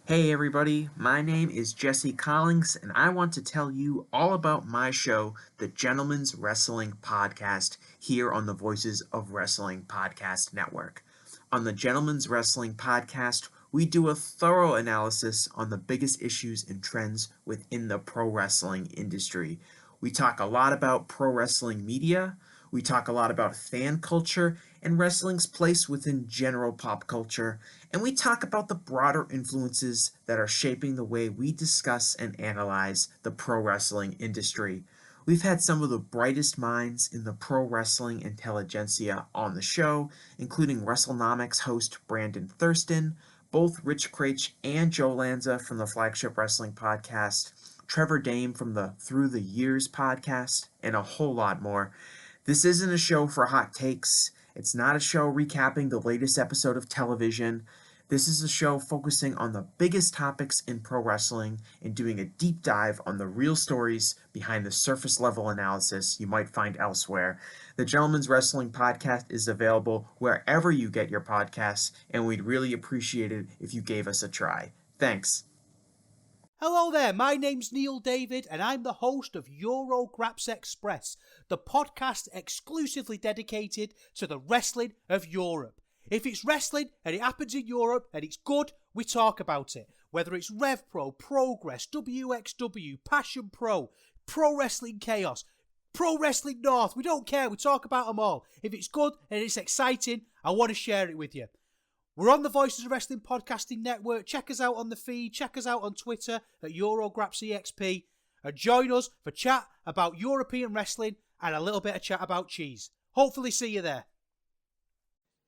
Hey everybody, my name is Jesse Collins, and I want to tell you all about my show, the Gentleman's Wrestling Podcast, here on the Voices of Wrestling Podcast Network. On the Gentleman's Wrestling Podcast, we do a thorough analysis on the biggest issues and trends within the pro wrestling industry. We talk a lot about pro wrestling media, we talk a lot about fan culture and wrestling's place within general pop culture, and we talk about the broader influences that are shaping the way we discuss and analyze the pro wrestling industry. We've had some of the brightest minds in the pro wrestling intelligentsia on the show, including WrestleNomics host Brandon Thurston, both Rich Craich and Joe Lanza from the Flagship Wrestling Podcast, Trevor Dame from the Through the Years podcast, and a whole lot more. This isn't a show for hot takes. It's not a show recapping the latest episode of television. This is a show focusing on the biggest topics in pro wrestling and doing a deep dive on the real stories behind the surface level analysis you might find elsewhere. The Gentleman's Wrestling Podcast is available wherever you get your podcasts, and we'd really appreciate it if you gave us a try. Thanks. Hello there, my name's Neil David and I'm the host of Eurograps Express, the podcast exclusively dedicated to the wrestling of Europe. If it's wrestling and it happens in Europe and it's good, we talk about it. Whether it's RevPro, Progress, WXW, Passion Pro, Pro Wrestling Chaos, Pro Wrestling North, we don't care, we talk about them all. If it's good and it's exciting, I want to share it with you. We're on the Voices of Wrestling Podcasting Network. Check us out on the feed. Check us out on Twitter at EuroGrapsEXP. And join us for chat about European wrestling and a little bit of chat about cheese. Hopefully see you there.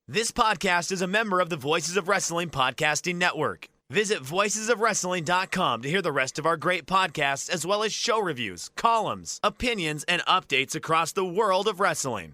This podcast is a member of the Voices of Wrestling Podcasting Network. Visit voicesofwrestling.com to hear the rest of our great podcasts, as well as show reviews, columns, opinions, and updates across the world of wrestling.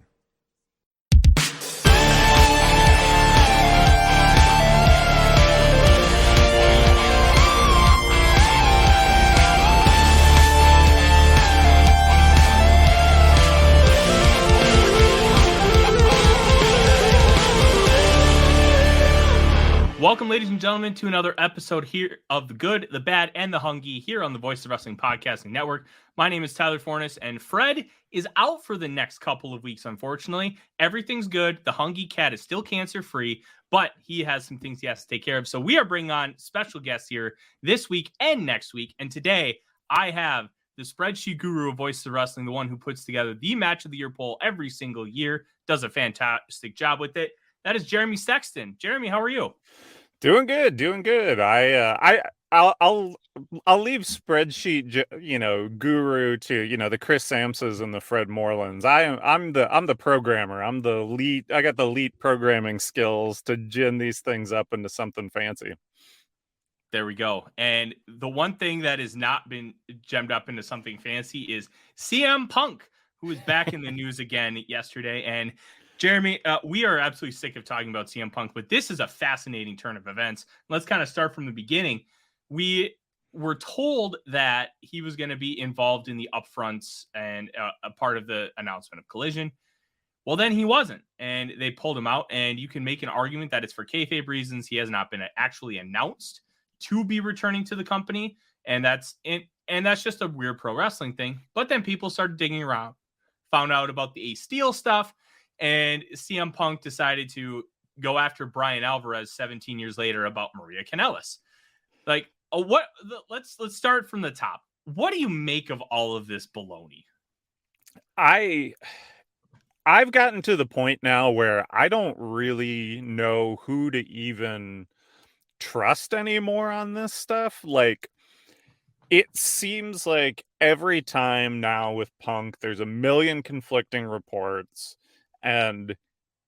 Welcome, ladies and gentlemen, to another episode here of The Good, the Bad, and the Hungee here on the Voice of Wrestling Podcasting Network. My name is Tyler Fornes, and Fred is out for the next couple of weeks, unfortunately. Everything's good. The Hungee cat is still cancer-free, but he has some things he has to take care of. So we are bringing on special guests here this week and next week. And today, I have the spreadsheet guru of Voices of Wrestling, the one who puts together the Match of the Year poll every single year, does a fantastic job with it. That is Jeremy Sexton. Jeremy, how are you? Doing good. I'll leave spreadsheet, guru to the Chris Samses and the Fred Morelands. I'm the programmer. I'm the lead. I got the lead programming skills to gin these things up into something fancy. There we go. And the one thing that has not been gemmed up into something fancy is CM Punk, who was back in the news again yesterday. And Jeremy, we are absolutely sick of talking about CM Punk, but this is a fascinating turn of events. Let's kind of start from the beginning. We were told that he was going to be involved in the upfronts and a part of the announcement of Collision. Well, then he wasn't, and they pulled him out, and you can make an argument that it's for kayfabe reasons. He has not been actually announced to be returning to the company, and that's just a weird pro wrestling thing. But then people started digging around, found out about the Ace Steel stuff, and CM Punk decided to go after Brian Alvarez 17 years later about Maria Kanellis. Let's start from the top. What do you make of all of this baloney? I've gotten to the point now where I don't really know who to even trust anymore on this stuff. Like, it seems like every time now with Punk, there's a million conflicting reports. And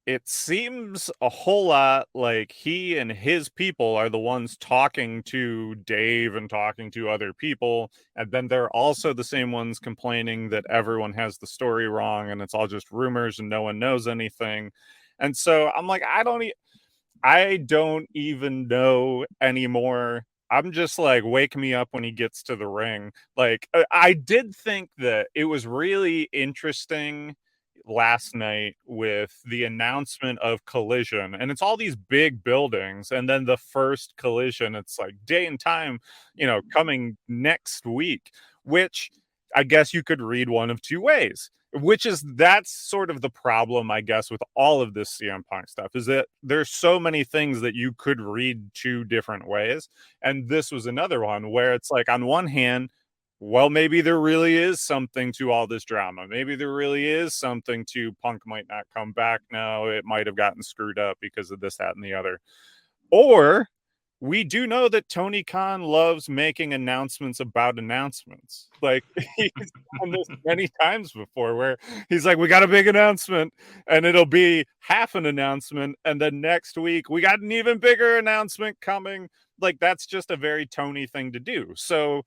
it seems a whole lot like he and his people are the ones talking to Dave and talking to other people. And then they're also the same ones complaining that everyone has the story wrong and it's all just rumors and no one knows anything. And so I'm like, I don't even know anymore. I'm just like, wake me up when he gets to the ring. Like, I did think that it was really interesting. last night with the announcement of Collision, and it's all these big buildings, and then the first Collision, it's like day and time, coming next week, which I guess you could read one of two ways. That's sort of the problem, I guess, with all of this CM Punk stuff, is that there's so many things that you could read two different ways. And this was another one where it's like, on one hand, well, maybe there really is something to all this drama. Maybe there really is something to Punk might not come back now. It might have gotten screwed up because of this, that, and the other. Or we do know that Tony Khan loves making announcements about announcements. Like, he's done this many times before, where he's like, we got a big announcement, and it'll be half an announcement, and then next week we got an even bigger announcement coming. Like, that's just a very Tony thing to do. So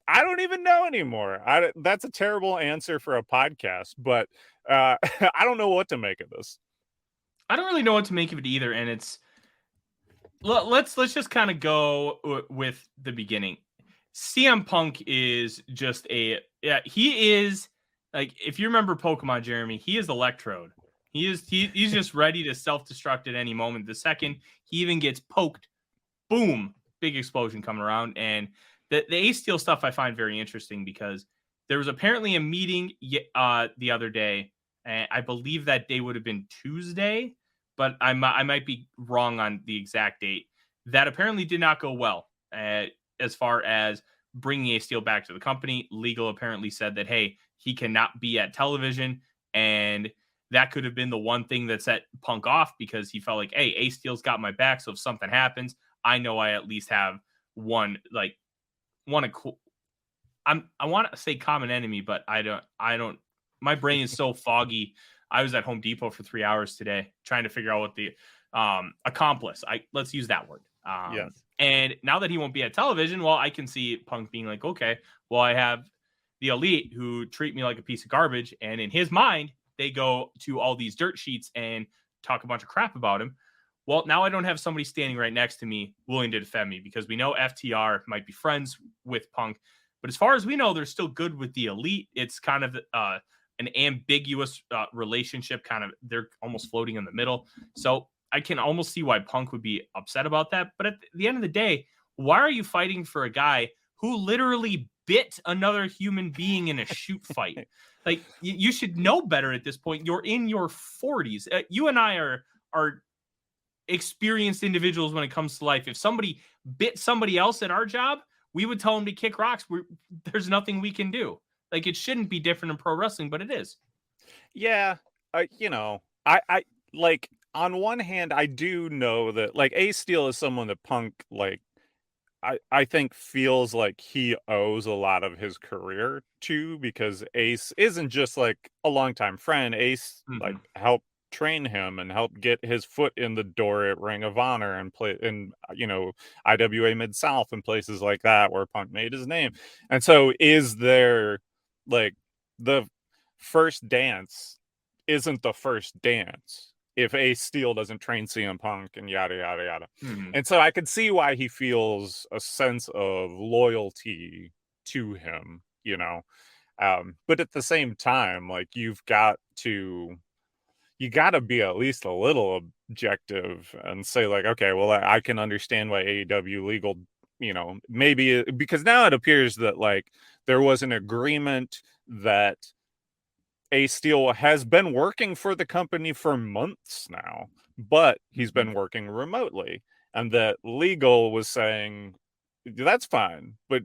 I don't even know anymore. That's a terrible answer for a podcast, but I don't know what to make of this. I don't really know what to make of it either, and let's just kind of go with the beginning. CM Punk is just he is, like, if you remember Pokemon, Jeremy, he is Electrode. He's just ready to self-destruct at any moment. The second he even gets poked, boom, big explosion coming around. And the Ace Steel stuff I find very interesting, because there was apparently a meeting the other day, and I believe that day would have been Tuesday, but I might be wrong on the exact date. That apparently did not go well as far as bringing Ace Steel back to the company. Legal apparently said that, hey, he cannot be at television, and that could have been the one thing that set Punk off, because he felt like, hey, Ace Steel's got my back, so if something happens, I know I at least have I want to say common enemy, but I don't. My brain is so foggy. I was at Home Depot for 3 hours today trying to figure out what the accomplice. Let's use that word. Yes. And now that he won't be at television, well, I can see Punk being like, okay, well, I have the Elite who treat me like a piece of garbage, and in his mind, they go to all these dirt sheets and talk a bunch of crap about him. Well, now I don't have somebody standing right next to me willing to defend me, because we know FTR might be friends with Punk, but as far as we know, they're still good with the Elite. It's kind of an ambiguous relationship. Kind of, they're almost floating in the middle. So I can almost see why Punk would be upset about that. But at the end of the day, why are you fighting for a guy who literally bit another human being in a shoot fight? Like, you should know better at this point. You're in your 40s. You and I are experienced individuals when it comes to life. If somebody bit somebody else at our job, we would tell them to kick rocks. There's nothing we can do. Like, it shouldn't be different in pro wrestling, but it is. Yeah. I like, on one hand, I do know that, like, Ace Steel is someone that Punk, like, I think feels like he owes a lot of his career to, because Ace isn't just like a longtime friend. Ace like helped train him and help get his foot in the door at Ring of Honor and play in, IWA Mid-South and places like that where Punk made his name. And so is there, like, the first dance isn't the first dance if Ace Steel doesn't train CM Punk and yada, yada, yada. And so I could see why he feels a sense of loyalty to him, but at the same time, like, you got to be at least a little objective and say, like, okay, well, I can understand why AEW legal, maybe, because now it appears that, like, there was an agreement that Ace Steel has been working for the company for months now, but he's been working remotely, and that legal was saying, that's fine, but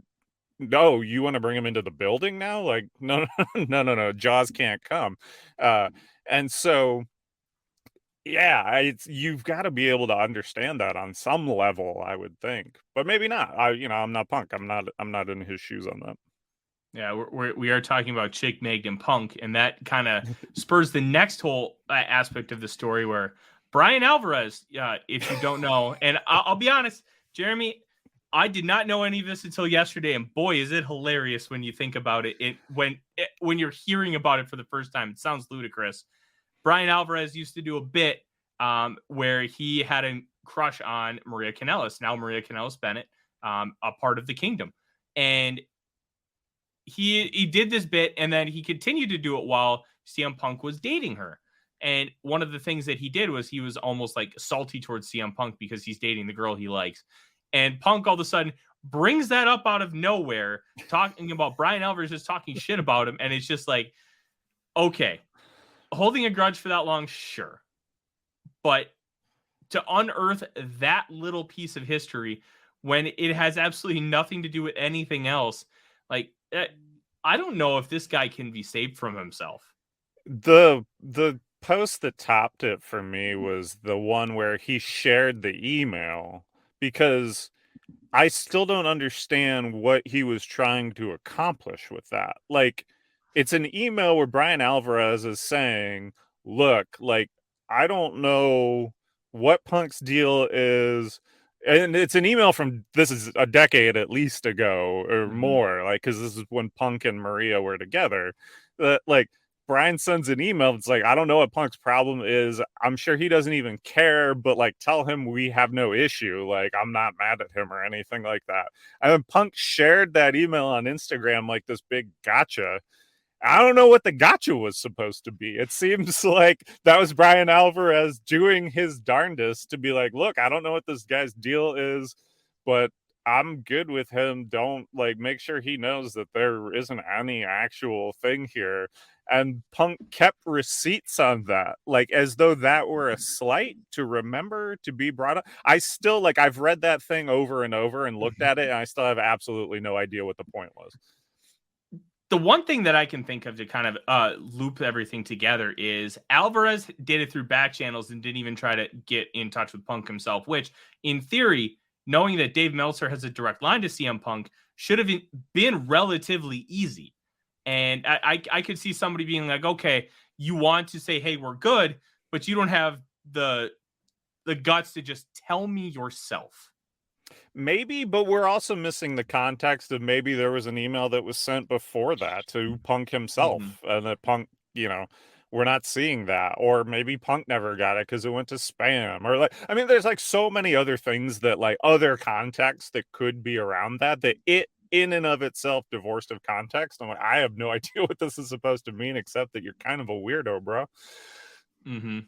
no, you want to bring him into the building now? Like, no, Jaws can't come. And so, yeah, you've got to be able to understand that on some level, I would think, but maybe not. I'm not Punk. I'm not in his shoes on that. Yeah, we are talking about Chick Mag and Punk, and that kind of spurs the next whole aspect of the story, where Brian Alvarez, if you don't know, and I'll be honest, Jeremy, I did not know any of this until yesterday, and boy, is it hilarious when you think about it. When you're hearing about it for the first time, it sounds ludicrous. Brian Alvarez used to do a bit where he had a crush on Maria Kanellis, now Maria Kanellis Bennett, a part of the Kingdom, and he did this bit, and then he continued to do it while CM Punk was dating her. And one of the things that he did was he was almost like salty towards CM Punk because he's dating the girl he likes. And Punk all of a sudden brings that up out of nowhere, talking about Brian Alvarez just talking shit about him. And it's just like, okay, holding a grudge for that long, sure. But to unearth that little piece of history when it has absolutely nothing to do with anything else, like, I don't know if this guy can be saved from himself. The post that topped it for me was the one where he shared the email, because I still don't understand what he was trying to accomplish with that. Like, it's an email where Brian Alvarez is saying, look, like, I don't know what Punk's deal is. And it's an email from, this is a decade at least ago or more, like, because this is when Punk and Maria were together. Like, Brian sends an email. It's like, I don't know what Punk's problem is. I'm sure he doesn't even care, but like, tell him we have no issue. Like, I'm not mad at him or anything like that. And then Punk shared that email on Instagram, like this big gotcha. I don't know what the gotcha was supposed to be. It seems like that was Brian Alvarez doing his darndest to be like, look, I don't know what this guy's deal is, but I'm good with him. Don't, like, make sure he knows that there isn't any actual thing here. And Punk kept receipts on that, like, as though that were a slight to remember to be brought up. I still, like, I've read that thing over and over and looked at it, and I still have absolutely no idea what the point was. The one thing that I can think of to kind of loop everything together is Alvarez did it through back channels and didn't even try to get in touch with Punk himself, which in theory, knowing that Dave Meltzer has a direct line to CM Punk, should have been relatively easy. And I could see somebody being like, okay, you want to say, hey, we're good, but you don't have the guts to just tell me yourself. Maybe, but we're also missing the context of maybe there was an email that was sent before that to Punk himself, and that Punk, we're not seeing that. Or maybe Punk never got it because it went to spam. Or, like, I mean, there's like so many other things that, like, other context that could be around that it in and of itself divorced of context. I'm like, I have no idea what this is supposed to mean, except that you're kind of a weirdo, bro. Mm-hmm.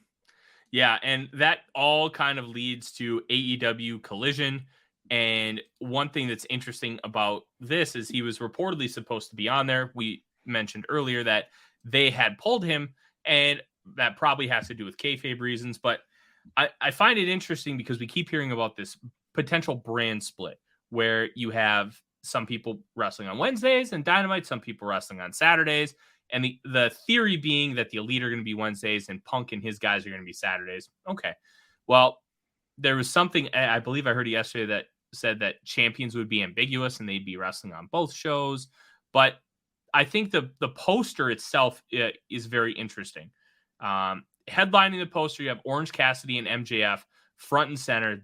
Yeah, and that all kind of leads to AEW Collision. And one thing that's interesting about this is he was reportedly supposed to be on there. We mentioned earlier that they had pulled him, and that probably has to do with kayfabe reasons. But I find it interesting because we keep hearing about this potential brand split where you have some people wrestling on Wednesdays and Dynamite, some people wrestling on Saturdays. And the theory being that the Elite are going to be Wednesdays and Punk and his guys are going to be Saturdays. Okay. Well, there was something, I believe I heard yesterday, that said that champions would be ambiguous and they'd be wrestling on both shows. But I think the poster itself is very interesting. Headlining the poster, you have Orange Cassidy and MJF front and center.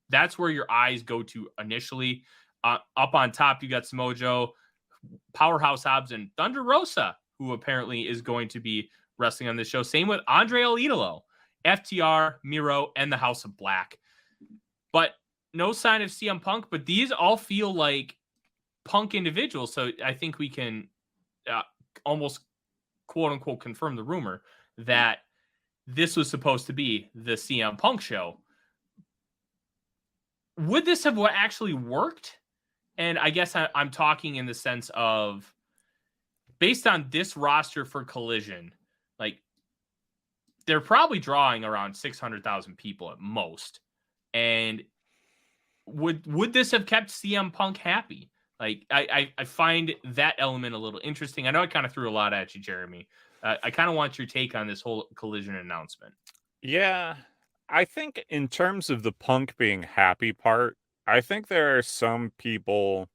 That's where your eyes go to initially. Up on top, you got Samoa Joe, Powerhouse Hobbs, and Thunder Rosa, who apparently is going to be wrestling on this show. Same with Andre El Idolo, FTR, Miro, and the House of Black. But no sign of CM Punk, but these all feel like Punk individuals. So I think we can almost quote unquote confirm the rumor that this was supposed to be the CM Punk show. Would this have actually worked? And I guess I'm talking in the sense of, based on this roster for Collision, like, they're probably drawing around 600,000 people at most. And would this have kept CM Punk happy? Like, I find that element a little interesting. I know I kind of threw a lot at you, Jeremy. I kind of want your take on this whole Collision announcement. Yeah, I think in terms of the Punk being happy part, I think there are some people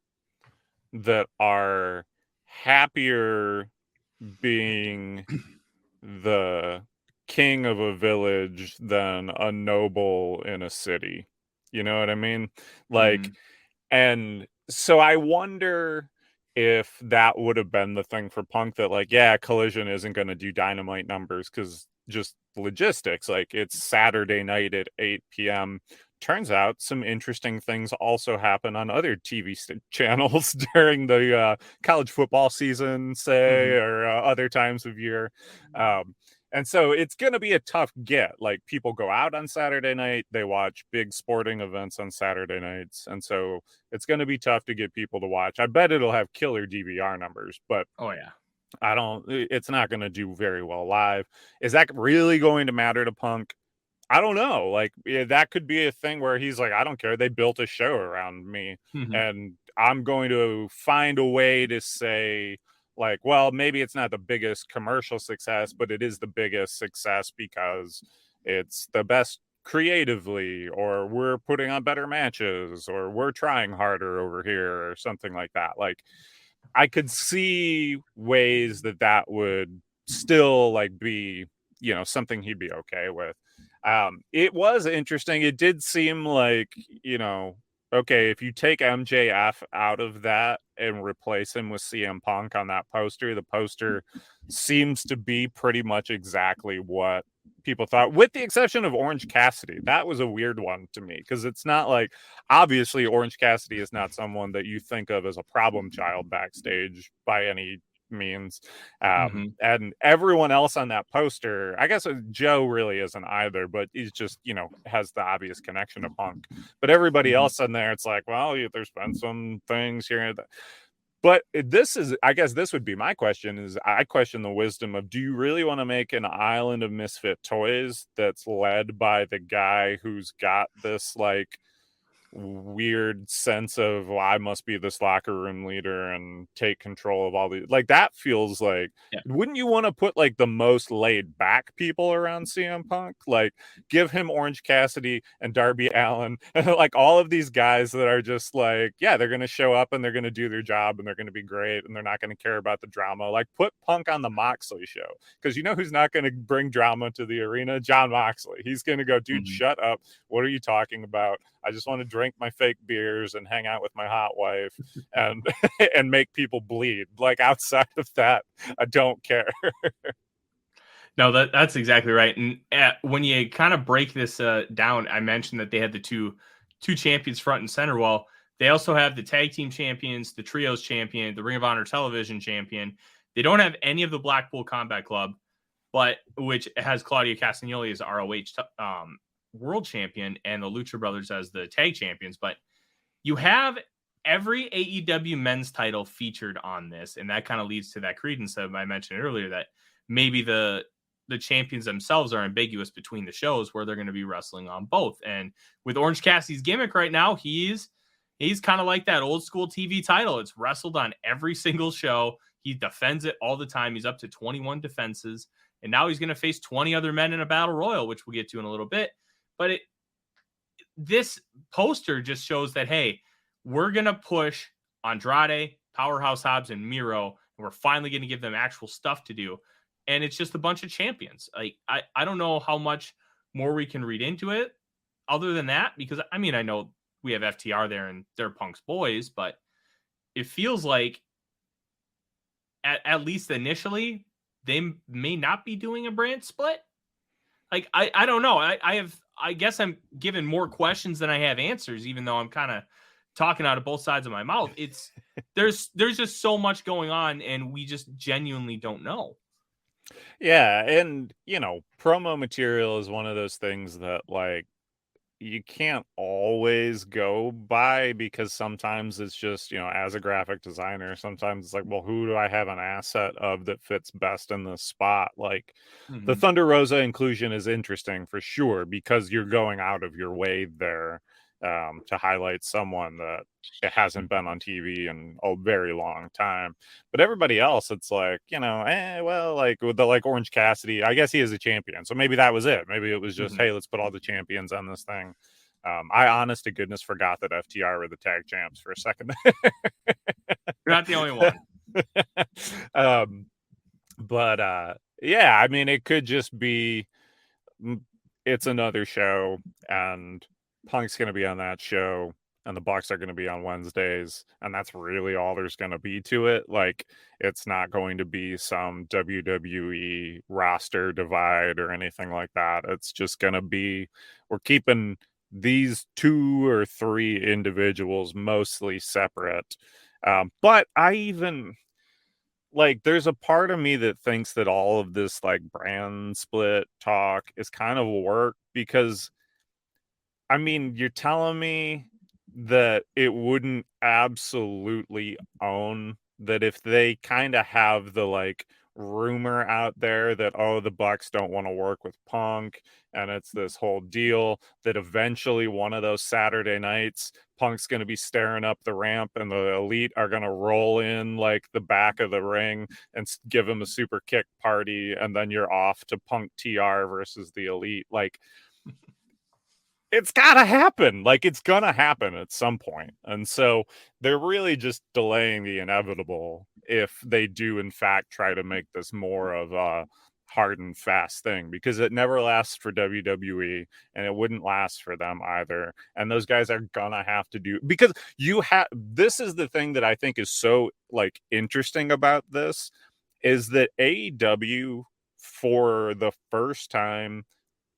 that are happier being the king of a village than a noble in a city. You know what I mean? Like, and so I wonder if that would have been the thing for Punk, that, like, yeah, Collision isn't going to do Dynamite numbers because just logistics. Like, it's Saturday night at 8 p.m. turns out some interesting things also happen on other TV channels during the college football season, say, or other times of year. And so it's going to be a tough get. Like, people go out on Saturday night, they watch big sporting events on Saturday nights. And so it's going to be tough to get people to watch. I bet it'll have killer DVR numbers, but it's not going to do very well live. Is that really going to matter to Punk? I don't know. Like, that could be a thing where he's like, I don't care. They built a show around me, and I'm going to find a way to say, like, well, maybe it's not the biggest commercial success, but it is the biggest success because it's the best creatively, or we're putting on better matches, or we're trying harder over here, or something like that. Like, I could see ways that would still, like, be, something he'd be okay with. It was interesting. It did seem like, okay, if you take MJF out of that and replace him with CM Punk on that poster, the poster seems to be pretty much exactly what people thought, with the exception of Orange Cassidy. That was a weird one to me, because it's not like, obviously Orange Cassidy is not someone that you think of as a problem child backstage by any means. And everyone else on that poster, I guess Joe really isn't either, but he's just, has the obvious connection to Punk. But everybody else in there, it's like, well, there's been some things here and there. But I guess this would be my question, is I question the wisdom of, do you really want to make an island of misfit toys that's led by the guy who's got this, like, weird sense of, well, I must be this locker room leader and take control of all the, like, that feels like, wouldn't you want to put, like, the most laid back people around CM Punk? Like, give him Orange Cassidy and Darby Allin and like all of these guys that are just like, yeah, they're going to show up and they're going to do their job and they're going to be great and they're not going to care about the drama. Like, put Punk on the Moxley show, because who's not going to bring drama to the arena? John Moxley. He's going to go, dude, shut up. What are you talking about? I just want to drink my fake beers and hang out with my hot wife and and make people bleed. Like, outside of that, I don't care. No, that's exactly right. And when you kind of break this down, I mentioned that they had the two champions front and center. Well, they also have the tag team champions, the trios champion, the Ring of Honor television champion. They don't have any of the Blackpool Combat Club, but which has Claudio Castagnoli as ROH world champion and the Lucha Brothers as the tag champions. But you have every AEW men's title featured on this, and that kind of leads to that credence that I mentioned earlier, that maybe the champions themselves are ambiguous between the shows where they're going to be wrestling on both. And with Orange Cassidy's gimmick right now, he's kind of like that old school TV title. It's wrestled on every single show. He defends it all the time. He's up to 21 defenses, and now he's going to face 20 other men in a battle royal, which we'll get to in a little bit. But this poster just shows that, hey, we're going to push Andrade, Powerhouse Hobbs, and Miro, and we're finally going to give them actual stuff to do. And it's just a bunch of champions. Like, I don't know how much more we can read into it other than that, because, I mean, I know we have FTR there and they're Punk's boys, but it feels like at least initially they may not be doing a brand split. Like, I don't know. I guess I'm given more questions than I have answers, even though I'm kind of talking out of both sides of my mouth. There's just so much going on, and we just genuinely don't know. Yeah, and promo material is one of those things that, like, you can't always go by, because sometimes it's just, as a graphic designer, sometimes it's like, well, who do I have an asset of that fits best in this spot? Like, the Thunder Rosa inclusion is interesting for sure, because you're going out of your way there to highlight someone that it hasn't been on TV in a very long time. But everybody else, it's like, well, like with Orange Cassidy, I guess he is a champion, so maybe that was it. Maybe it was just, hey, let's put all the champions on this thing. I honest to goodness forgot that FTR were the tag champs for a second. You're not the only one. But yeah, I mean, it could just be, it's another show, and Punk's going to be on that show, and the Bucks are going to be on Wednesdays, and that's really all there's going to be to it. Like, it's not going to be some WWE roster divide or anything like that. It's just going to be, we're keeping these 2 or 3 individuals, mostly separate. But I even like, there's a part of me that thinks that all of this like brand split talk is kind of work, because I mean, you're telling me that it wouldn't absolutely own that if they kind of have the like rumor out there that, oh, the Bucks don't want to work with Punk and it's this whole deal, that eventually one of those Saturday nights Punk's going to be staring up the ramp and the Elite are going to roll in like the back of the ring and give him a super kick party, and then you're off to Punk TR versus the Elite. Like, it's gotta happen. Like, it's gonna happen at some point. And so they're really just delaying the inevitable if they do in fact try to make this more of a hard and fast thing, because it never lasts for WWE and it wouldn't last for them either. And those guys are gonna have to do, because this is the thing that I think is so like interesting about this, is that AEW, for the first time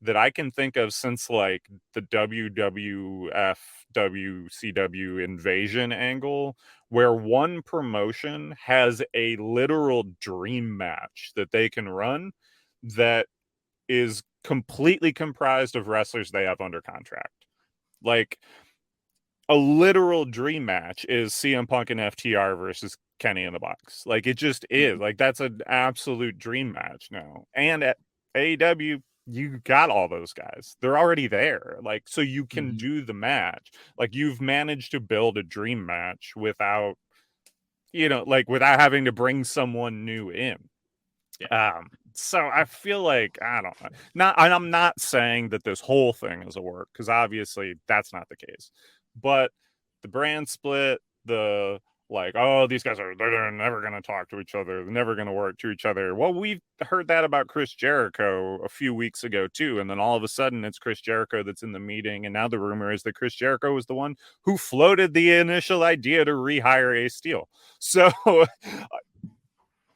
that I can think of since like the WWF WCW invasion angle, where one promotion has a literal dream match that they can run that is completely comprised of wrestlers they have under contract. Like, a literal dream match is CM Punk and FTR versus Kenny in the Box. Like, it just is. Like, that's an absolute dream match now. And at AEW, you got all those guys. They're already there. Like, so you can do the match. Like, you've managed to build a dream match without, like, without having to bring someone new in. Yeah. So I feel like, I don't know. I'm not saying that this whole thing is a work, because obviously that's not the case. But the brand split, the like, oh, these guys they're never going to talk to each other. They're never going to work to each other. Well, we've heard that about Chris Jericho a few weeks ago too. And then all of a sudden it's Chris Jericho that's in the meeting. And now the rumor is that Chris Jericho was the one who floated the initial idea to rehire Ace Steel. So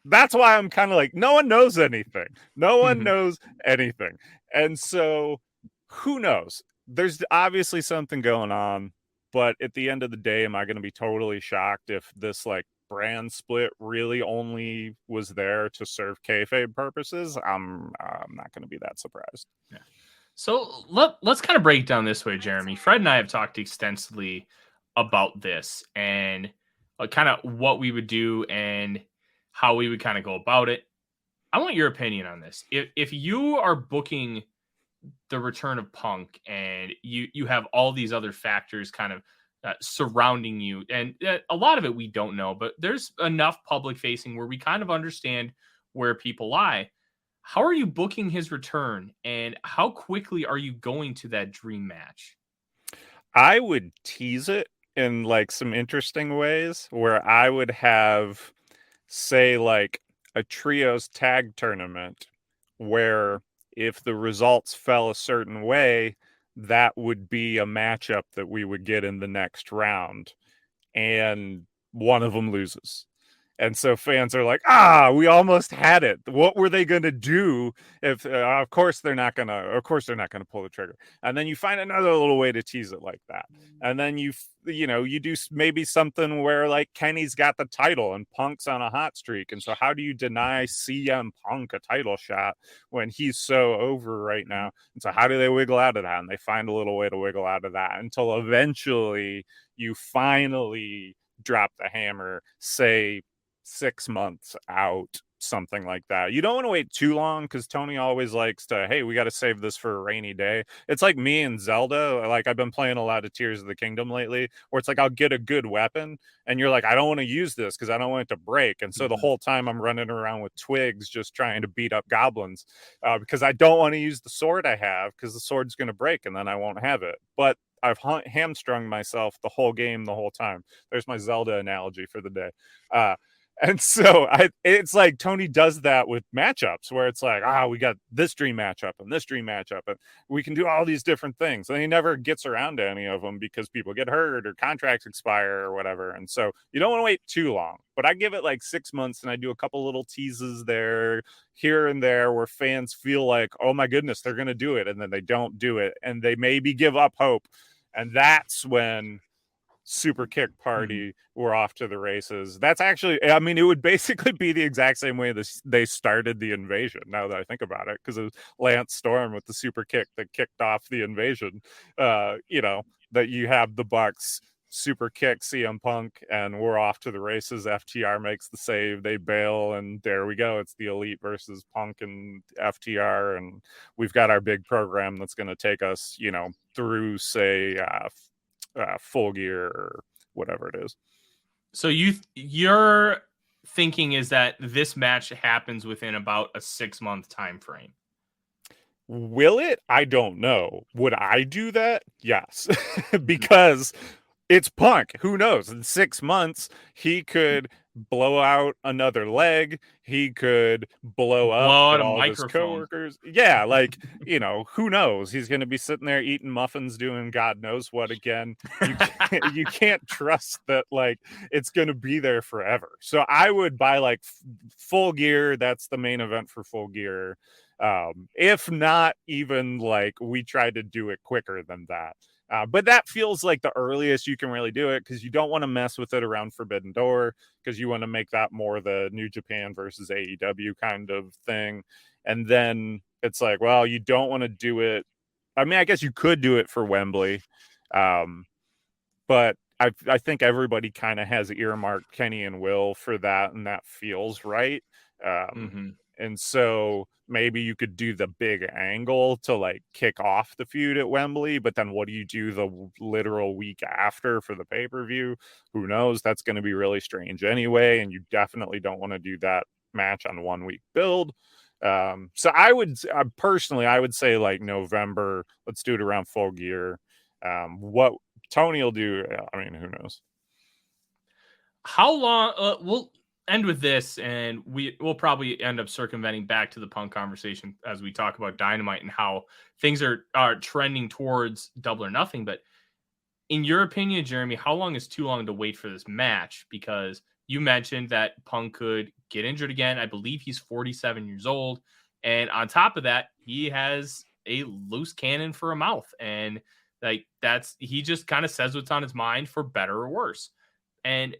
that's why I'm kind of like, no one knows anything. No one knows anything. And so who knows? There's obviously something going on, but at the end of the day, am I going to be totally shocked if this like brand split really only was there to serve kayfabe purposes? I'm not going to be that surprised. Yeah. So let's kind of break down this way, Jeremy. Fred and I have talked extensively about this and kind of what we would do and how we would kind of go about it. I want your opinion on this. If you are booking the return of Punk and you have all these other factors kind of surrounding you, and a lot of it we don't know, but there's enough public facing where we kind of understand where people lie. How are you booking his return, and how quickly are you going to that dream match? I would tease it in like some interesting ways, where I would have, say, like a trios tag tournament where if the results fell a certain way, that would be a matchup that we would get in the next round, and one of them loses. And so fans are like, we almost had it. What were they going to do if, of course they're not going to pull the trigger. And then you find another little way to tease it like that. And then you do maybe something where like Kenny's got the title and Punk's on a hot streak. And so how do you deny CM Punk a title shot when he's so over right now? And so how do they wiggle out of that? And they find a little way to wiggle out of that until eventually you finally drop the hammer, say 6 months out, something like that. You don't want to wait too long, because Tony always likes to, hey, we got to save this for a rainy day. It's like me and Zelda. Like, I've been playing a lot of Tears of the Kingdom lately, where it's like I'll get a good weapon and you're like, I don't want to use this because I don't want it to break. And so the whole time I'm running around with twigs just trying to beat up goblins, because I don't want to use the sword I have, because the sword's going to break and then I won't have it. But I've hamstrung myself the whole game the whole time. There's my Zelda analogy for the day. And so it's like Tony does that with matchups where it's like, we got this dream matchup and this dream matchup, and we can do all these different things. And he never gets around to any of them because people get hurt or contracts expire or whatever. And so you don't want to wait too long. But I give it like 6 months and I do a couple little teases there, here and there, where fans feel like, oh my goodness, they're going to do it. And then they don't do it. And they maybe give up hope. And that's when Super Kick Party we're off to the races. That's actually, I mean, it would basically be the exact same way they started the invasion, now that I think about it, because it was Lance Storm with the Super Kick that kicked off the invasion. That you have the Bucks Super Kick CM Punk and we're off to the races. FTR makes the save, they bail, and there we go. It's the Elite versus Punk and FTR, and we've got our big program that's going to take us through, say, Full Gear or whatever it is. So your thinking is that this match happens within about a 6-month time frame. Will it? I don't know. Would I do that? Yes. Because it's Punk. Who knows? In 6 months, he could blow out another leg. He could blow up all his coworkers. Yeah, who knows? He's going to be sitting there eating muffins, doing God knows what again. You can't trust that it's going to be there forever. So I would buy Full Gear. That's the main event for Full Gear. If not even we tried to do it quicker than that. But that feels like the earliest you can really do it, because you don't want to mess with it around Forbidden Door, because you want to make that more the New Japan versus AEW kind of thing. And then it's you don't want to do it. I mean, I guess you could do it for Wembley. But I think everybody kind of has earmarked Kenny and Will for that, and that feels right. And so maybe you could do the big angle to kick off the feud at Wembley, but then what do you do the literal week after for the pay-per-view? Who knows? That's going to be really strange anyway, and you definitely don't want to do that match on 1 week build. So I would say November. Let's do it around Full Gear. What Tony will do, I mean, who knows? How long? We'll end with this, and we'll probably end up circumventing back to the Punk conversation as we talk about Dynamite and how things are trending towards Double or Nothing. But in your opinion, Jeremy, how long is too long to wait for this match? Because you mentioned that Punk could get injured again. I believe he's 47 years old. And on top of that, he has a loose cannon for a mouth. And he just kind of says what's on his mind, for better or worse. And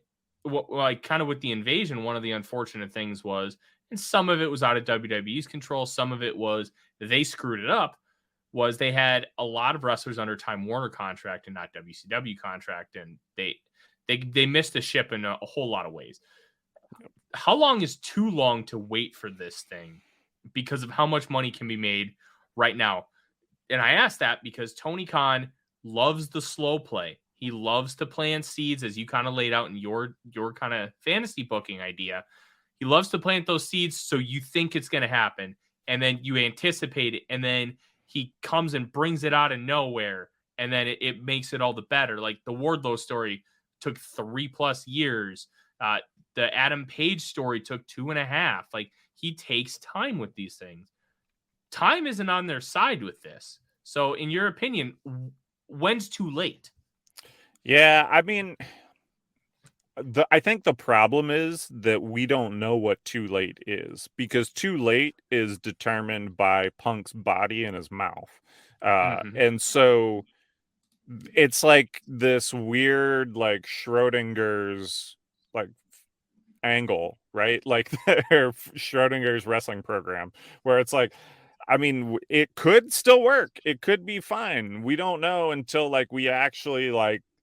kind of with the invasion, one of the unfortunate things was, and some of it was out of WWE's control, some of it was they screwed it up, was they had a lot of wrestlers under Time Warner contract and not WCW contract, and they missed the ship in a whole lot of ways. How long is too long to wait for this thing because of how much money can be made right now? And I ask that because Tony Khan loves the slow play. He loves to plant seeds, as you kind of laid out in your kind of fantasy booking idea. He loves to plant those seeds so you think it's going to happen, and then you anticipate it, and then he comes and brings it out of nowhere, and then it makes it all the better. Like the Wardlow story took 3+ years. The Adam Page story took 2.5. He takes time with these things. Time isn't on their side with this. So in your opinion, when's too late? Yeah, I mean, I think the problem is that we don't know what too late is, because too late is determined by Punk's body and his mouth. And so it's this weird, Schrodinger's, angle, right? Schrodinger's wrestling program, where it's I mean, it could still work. It could be fine. We don't know until we actually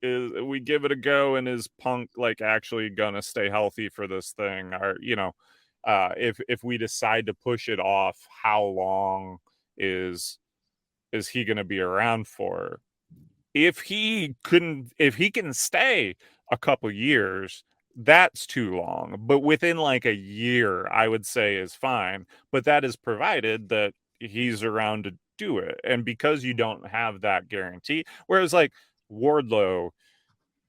we give it a go, and is Punk actually gonna stay healthy for this thing, or if we decide to push it off, how long is he gonna be around for? If he can stay a couple years, that's too long. But within a year, I would say is fine. But that is provided that he's around to do it. And because you don't have that guarantee, whereas Wardlow,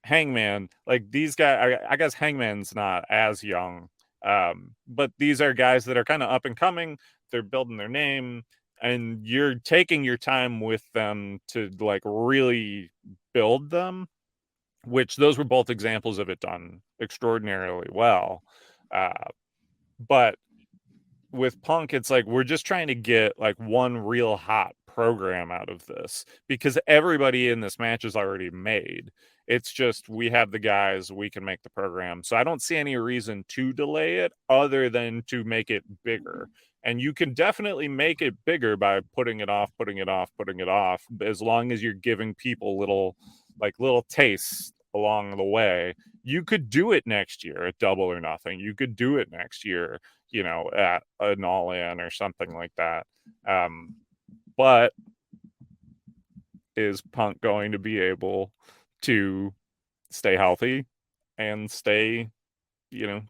Hangman, these guys, I guess Hangman's not as young, But these are guys that are kind of up and coming. They're building their name, and you're taking your time with them to like really build them, which those were both examples of it done extraordinarily well. But with Punk, it's like we're just trying to get like one real hot program out of this, because everybody in this match is already made. It's just we have the guys, we can make the program. So I don't see any reason to delay it other than to make it bigger. And you can definitely make it bigger by putting it off, as long as you're giving people little tastes along the way. You could do it next year at Double or Nothing. You could do it next year, at an All In or something like that. But is Punk going to be able to stay healthy and stay,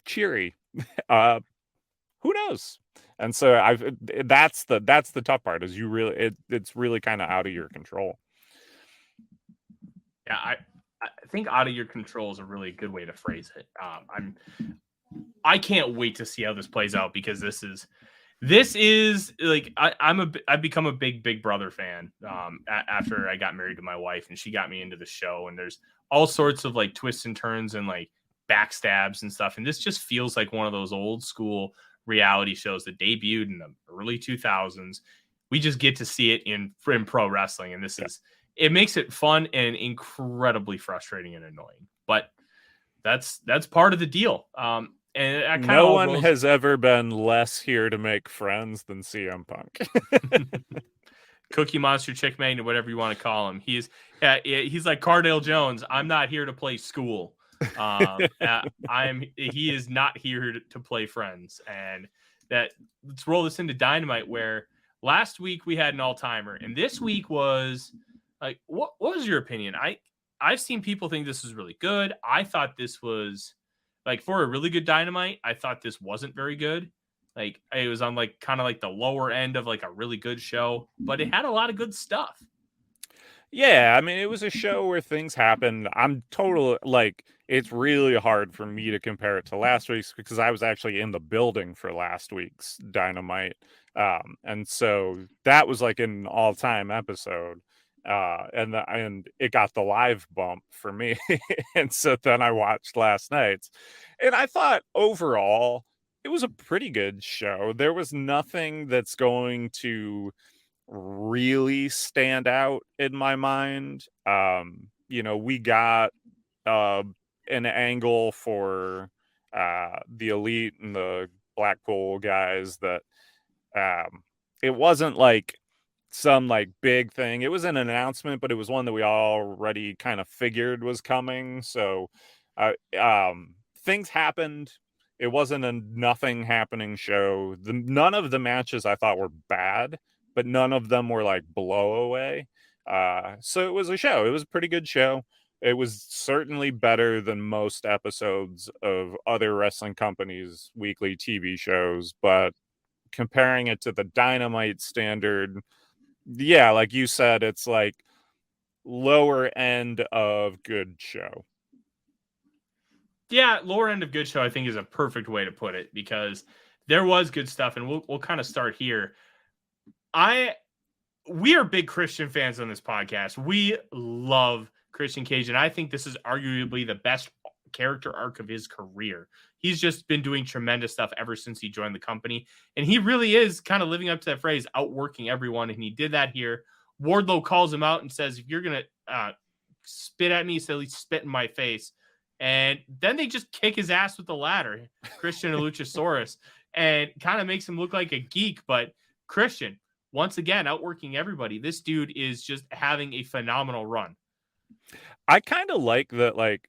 cheery? Who knows? And so that's the tough part, is it's really kind of out of your control. Yeah, I think out of your control is a really good way to phrase it. I can't wait to see how this plays out, because this is like I've become a big Brother fan after I got married to my wife, and she got me into the show, and there's all sorts of like twists and turns and like backstabs and stuff, and this just feels like one of those old school reality shows that debuted in the early 2000s. We just get to see it in pro wrestling, and it makes it fun and incredibly frustrating and annoying, but that's part of the deal. And no one has ever been less here to make friends than CM Punk. Cookie Monster, Chick Magnet, whatever you want to call him. He's like Cardale Jones. I'm not here to play school. He is not here to play friends. And let's roll this into Dynamite, where last week we had an all-timer, and this week was like, what was your opinion? I've seen people think this was really good. I thought this was like, for a really good Dynamite, I thought this wasn't very good. Like, it was on like kind of like the lower end of like a really good show, but it had a lot of good stuff. Yeah, I mean, it was a show where things happened. I'm totally like, it's really hard for me to compare it to last week's, because I was actually in the building for last week's Dynamite. And so that was like an all-time episode. And it got the live bump for me. And so then I watched last night's, and I thought overall it was a pretty good show. There was nothing that's going to really stand out in my mind. We got an angle for the Elite and the Blackpool guys that it wasn't like some like big thing. It was an announcement, but it was one that we already kind of figured was coming. So things happened. It wasn't a nothing happening show. None of the matches I thought were bad, but none of them were like blow away. So it was a show. It was a pretty good show. It was certainly better than most episodes of other wrestling companies' weekly TV shows, but comparing it to the Dynamite standard, yeah, like you said, it's like lower end of good show. Yeah, lower end of good show, I think, is a perfect way to put it, because there was good stuff, and we'll kind of start here. We are big Christian fans on this podcast. We love Christian Cage, and I think this is arguably the best character arc of his career. He's just been doing tremendous stuff ever since he joined the company, and he really is kind of living up to that phrase, outworking everyone, and he did that here. Wardlow calls him out and says, if you're going to spit at me, so at least spit in my face. And then they just kick his ass with the ladder, Christian and Luchasaurus, and kind of makes him look like a geek. But Christian, once again, outworking everybody. This dude is just having a phenomenal run. I kind of like that, like,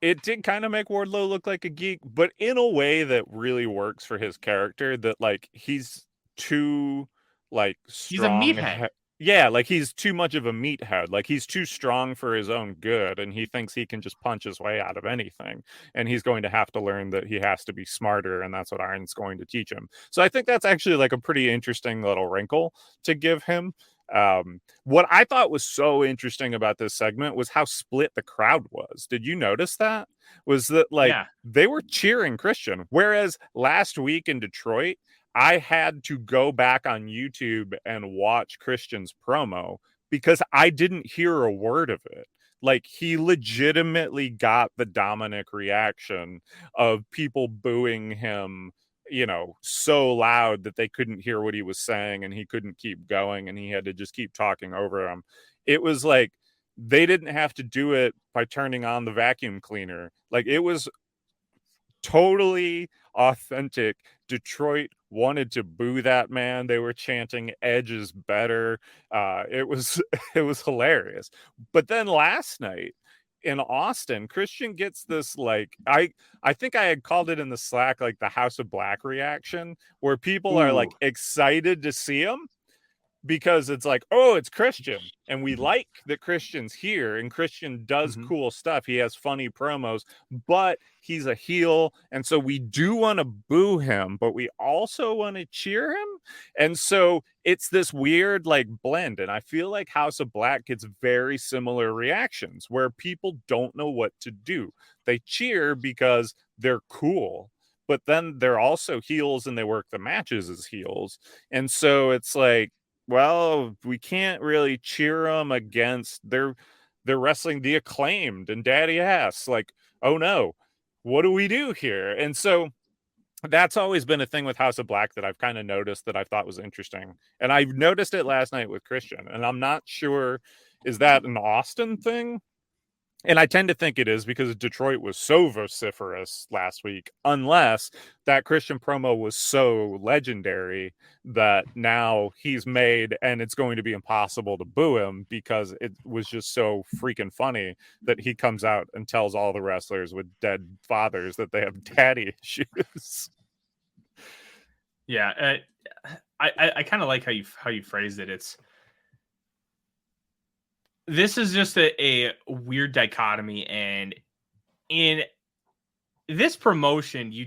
it did kind of make Wardlow look like a geek, but in a way that really works for his character, that, like, he's too, like, strong. He's a meathead. Yeah, like he's too much of a meathead. Like he's too strong for his own good, and he thinks he can just punch his way out of anything. And he's going to have to learn that he has to be smarter, and that's what Iron's going to teach him. So I think that's actually like a pretty interesting little wrinkle to give him. What I thought was so interesting about this segment was how split the crowd was. Did you notice that? Was that like Yeah. they were cheering Christian, whereas last week in Detroit, I had to go back on YouTube and watch Christian's promo because I didn't hear a word of it. Like, he legitimately got the Dominic reaction of people booing him, you know, so loud that they couldn't hear what he was saying and he couldn't keep going and he had to just keep talking over him. It was like they didn't have to do it by turning on the vacuum cleaner. Like, it was totally authentic. Detroit wanted to boo that man. They were chanting Edge is better. It was it was hilarious. But then last night in Austin, Christian gets this, like, I think I had called it in the Slack, like the House of Black reaction, where people are like excited to see him because it's like, oh, it's Christian, and we like that Christian's here and Christian does cool stuff. He has funny promos, but he's a heel, and so we do want to boo him, but we also want to cheer him. And so it's this weird like blend, and I feel like House of Black gets very similar reactions where people don't know what to do. They cheer because they're cool, but then they're also heels and they work the matches as heels. And so it's like, well, we can't really cheer them against they're wrestling the Acclaimed and Daddy Ass. Like, oh no, what do we do here? And so that's always been a thing with House of Black that I've kind of noticed that I thought was interesting. And I noticed it last night with Christian, and I'm not sure, is that an Austin thing? And I tend to think it is because Detroit was so vociferous last week, unless that Christian promo was so legendary that now he's made and it's going to be impossible to boo him because it was just so freaking funny that he comes out and tells all the wrestlers with dead fathers that they have daddy issues. Yeah. I kind of like how you phrased it. This is just a weird dichotomy, and in this promotion, you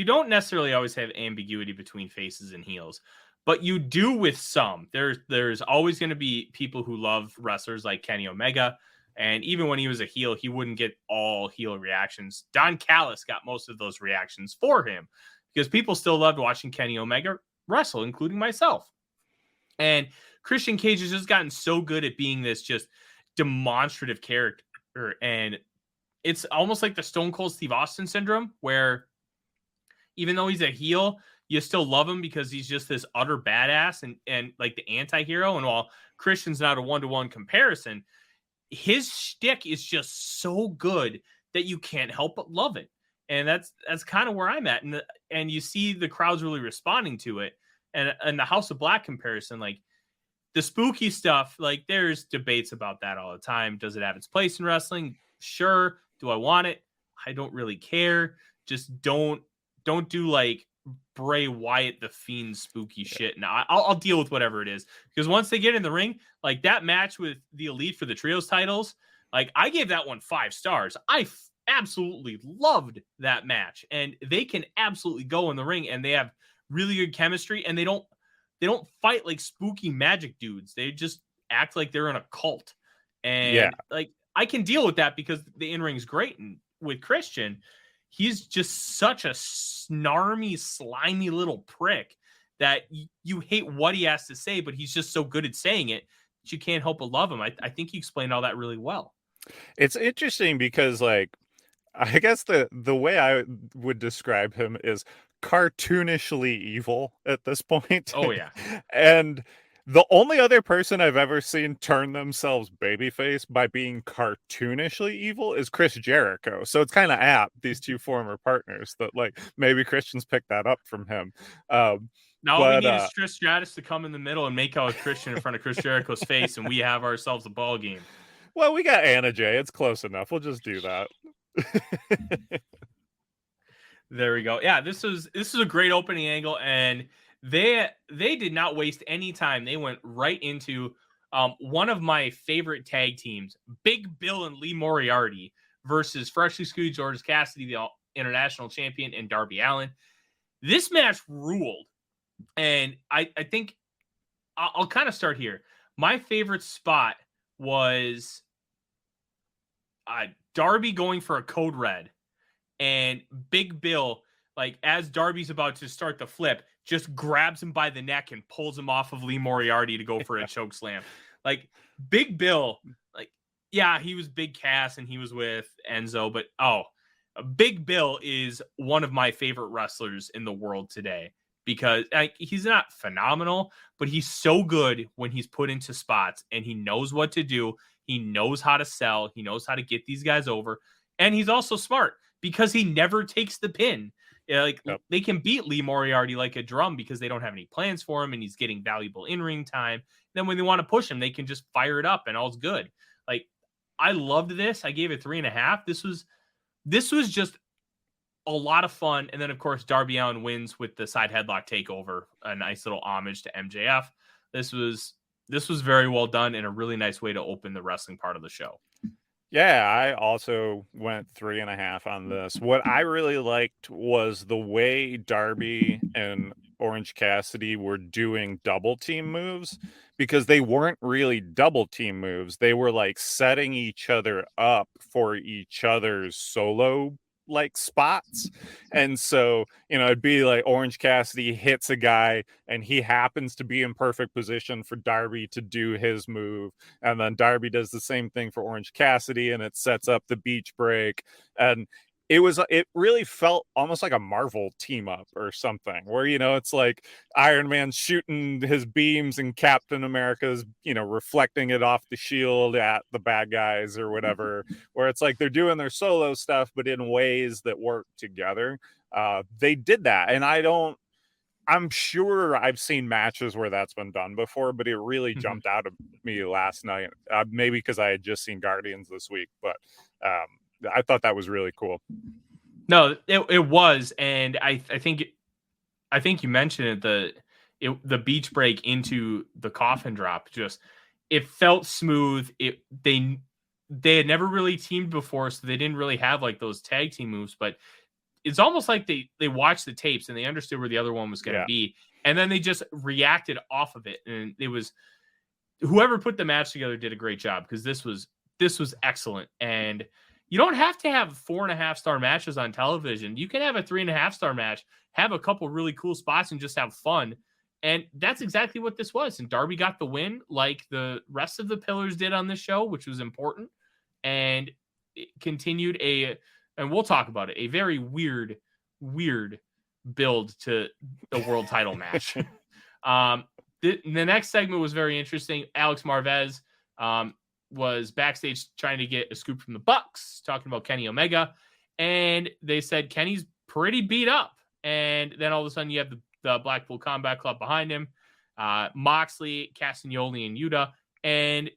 don't necessarily always have ambiguity between faces and heels, but you do with some. There's always going to be people who love wrestlers like Kenny Omega, and even when he was a heel, he wouldn't get all heel reactions. Don Callis got most of those reactions for him because people still loved watching Kenny Omega wrestle, including myself. And Christian Cage has just gotten so good at being this just demonstrative character. And it's almost like the Stone Cold Steve Austin syndrome, where even though he's a heel, you still love him because he's just this utter badass and like the anti-hero. And while Christian's not a one-to-one comparison, his shtick is just so good that you can't help but love it. And that's kind of where I'm at. And you see the crowd's really responding to it. And the House of Black comparison, like, the spooky stuff, like, there's debates about that all the time. Does it have its place in wrestling? Sure. Do I want it? I don't really care. Just don't do like Bray Wyatt the Fiend spooky shit. Now I'll deal with whatever it is, because once they get in the ring, like that match with the Elite for the trios titles, like I gave that one 5 stars. I absolutely loved that match, and they can absolutely go in the ring, and they have really good chemistry, and they don't fight like spooky magic dudes. They just act like they're in a cult. And like, I can deal with that because the in-ring is great. And with Christian, he's just such a snarmy, slimy little prick that you hate what he has to say, but he's just so good at saying it that you can't help but love him. I think you explained all that really well. It's interesting because, like, I guess the way I would describe him is cartoonishly evil at this point. Oh yeah. And the only other person I've ever seen turn themselves babyface by being cartoonishly evil is Chris Jericho. So it's kind of apt, these two former partners, that like maybe Christian's picked that up from him. Now all we need is Trish Stratus to come in the middle and make out with Christian in front of Chris Jericho's face, and we have ourselves a ball game. Well, we got Anna Jay. It's close enough. We'll just do that. There we go. Yeah, this is a great opening angle, and they did not waste any time. They went right into one of my favorite tag teams, Big Bill and Lee Moriarty versus freshly squeezed George Cassidy, the international champion, and Darby Allin. This match ruled, and I think I'll kind of start here. My favorite spot was Darby going for a code red, and Big Bill, like as Darby's about to start the flip, just grabs him by the neck and pulls him off of Lee Moriarty to go for a choke slam. Like Big Bill, like, yeah, he was Big Cass and he was with Enzo, but Big Bill is one of my favorite wrestlers in the world today, because he's not phenomenal, but he's so good when he's put into spots, and he knows what to do. He knows how to sell. He knows how to get these guys over. And he's also smart because he never takes the pin. They can beat Lee Moriarty like a drum because they don't have any plans for him, and he's getting valuable in-ring time. Then when they want to push him, they can just fire it up and all's good. Like, I loved this. I gave it 3.5. This was just a lot of fun. And then, of course, Darby Allin wins with the side headlock takeover, a nice little homage to MJF. This was very well done and a really nice way to open the wrestling part of the show. Yeah, I also went 3.5 on this. What I really liked was the way Darby and Orange Cassidy were doing double team moves, because they weren't really double team moves. They were like setting each other up for each other's solo like spots. And so, it'd be like Orange Cassidy hits a guy and he happens to be in perfect position for Darby to do his move, and then Darby does the same thing for Orange Cassidy and it sets up the beach break. And it really felt almost like a Marvel team up or something, where it's like Iron Man shooting his beams and Captain America's reflecting it off the shield at the bad guys or whatever, where it's like they're doing their solo stuff but in ways that work together. They did that, and I'm sure I've seen matches where that's been done before, but it really jumped out at me last night, maybe because I had just seen Guardians this week, but I thought that was really cool. No, it was, and I think you mentioned it, the beach break into the coffin drop, just it felt smooth. They had never really teamed before, so they didn't really have like those tag team moves, but it's almost like they watched the tapes and they understood where the other one was going to be, and then they just reacted off of it. And it was whoever put the match together did a great job, because this was excellent. And you don't have to have 4.5-star matches on television. You can have a 3.5-star match, have a couple really cool spots, and just have fun. And that's exactly what this was. And Darby got the win, like the rest of the pillars did on this show, which was important. And it continued and we'll talk about it, a very weird build to the world title match. The next segment was very interesting. Alex Marvez was backstage trying to get a scoop from the Bucks, talking about Kenny Omega, and they said Kenny's pretty beat up. And then all of a sudden you have the Blackpool Combat Club behind him, Moxley, Castagnoli, and Yuta, and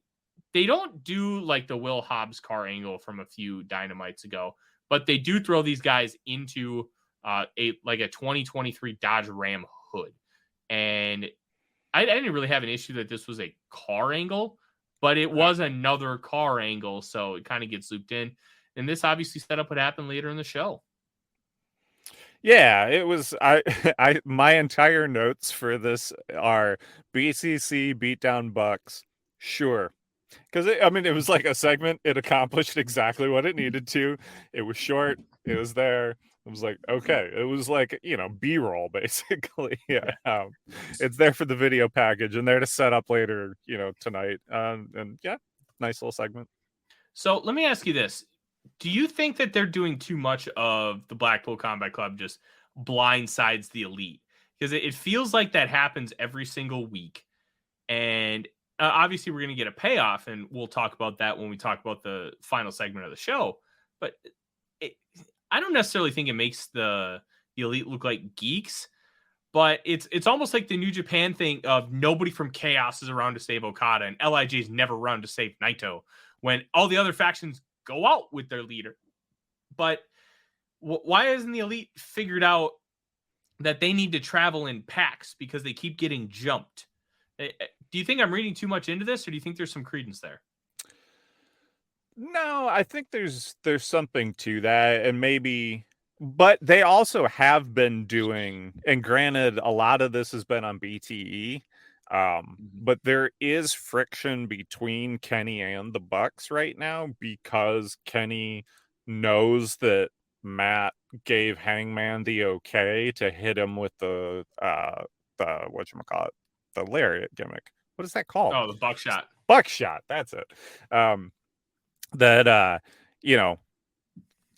they don't do like the Will Hobbs car angle from a few Dynamites ago, but they do throw these guys into a 2023 Dodge Ram hood. And I didn't really have an issue that this was a car angle, but it was another car angle, so it kind of gets looped in. And this obviously set up what happened later in the show. Yeah, it was. My entire notes for this are BCC beat down Bucks. Sure. Because it was like a segment. It accomplished exactly what it needed to. It was short. It was there. It was like, okay. It was like, B-roll basically. Yeah. It's there for the video package and there to set up later, tonight. And yeah, nice little segment. So let me ask you this. Do you think that they're doing too much of the Blackpool Combat Club just blindsides the Elite? Because it feels like that happens every single week. And obviously we're going to get a payoff, and we'll talk about that when we talk about the final segment of the show. But I don't necessarily think it makes the Elite look like geeks, but it's almost like the New Japan thing of nobody from Chaos is around to save Okada, and LIJ is never around to save Naito, when all the other factions go out with their leader. But why hasn't the Elite figured out that they need to travel in packs because they keep getting jumped? Do you think I'm reading too much into this, or do you think there's some credence there? No, I think there's something to that, and maybe, but they also have been doing, and granted, a lot of this has been on BTE. But there is friction between Kenny and the Bucks right now because Kenny knows that Matt gave Hangman the okay to hit him with the whatchamacallit, the lariat gimmick. What is that called? Oh, the buckshot. Buckshot, that's it. That you know,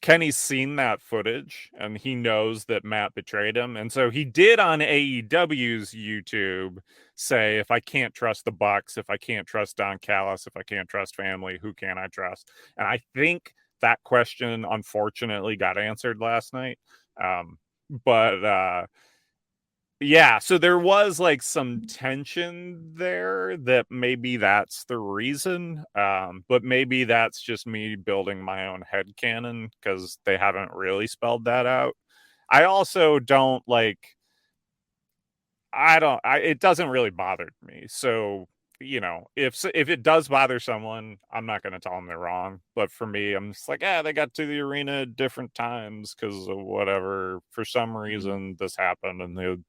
Kenny's seen that footage and he knows that Matt betrayed him. And so he did on AEW's YouTube say, if I can't trust the Bucks, if I can't trust Don Callis, if I can't trust family, who can I trust? And I think that question unfortunately got answered last night. Yeah, so there was like some tension there that maybe that's the reason. But maybe that's just me building my own headcanon because they haven't really spelled that out. I also don't like, it doesn't really bother me. So, if it does bother someone, I'm not going to tell them they're wrong. But for me, I'm just like, they got to the arena at different times because of whatever. For some reason, this happened and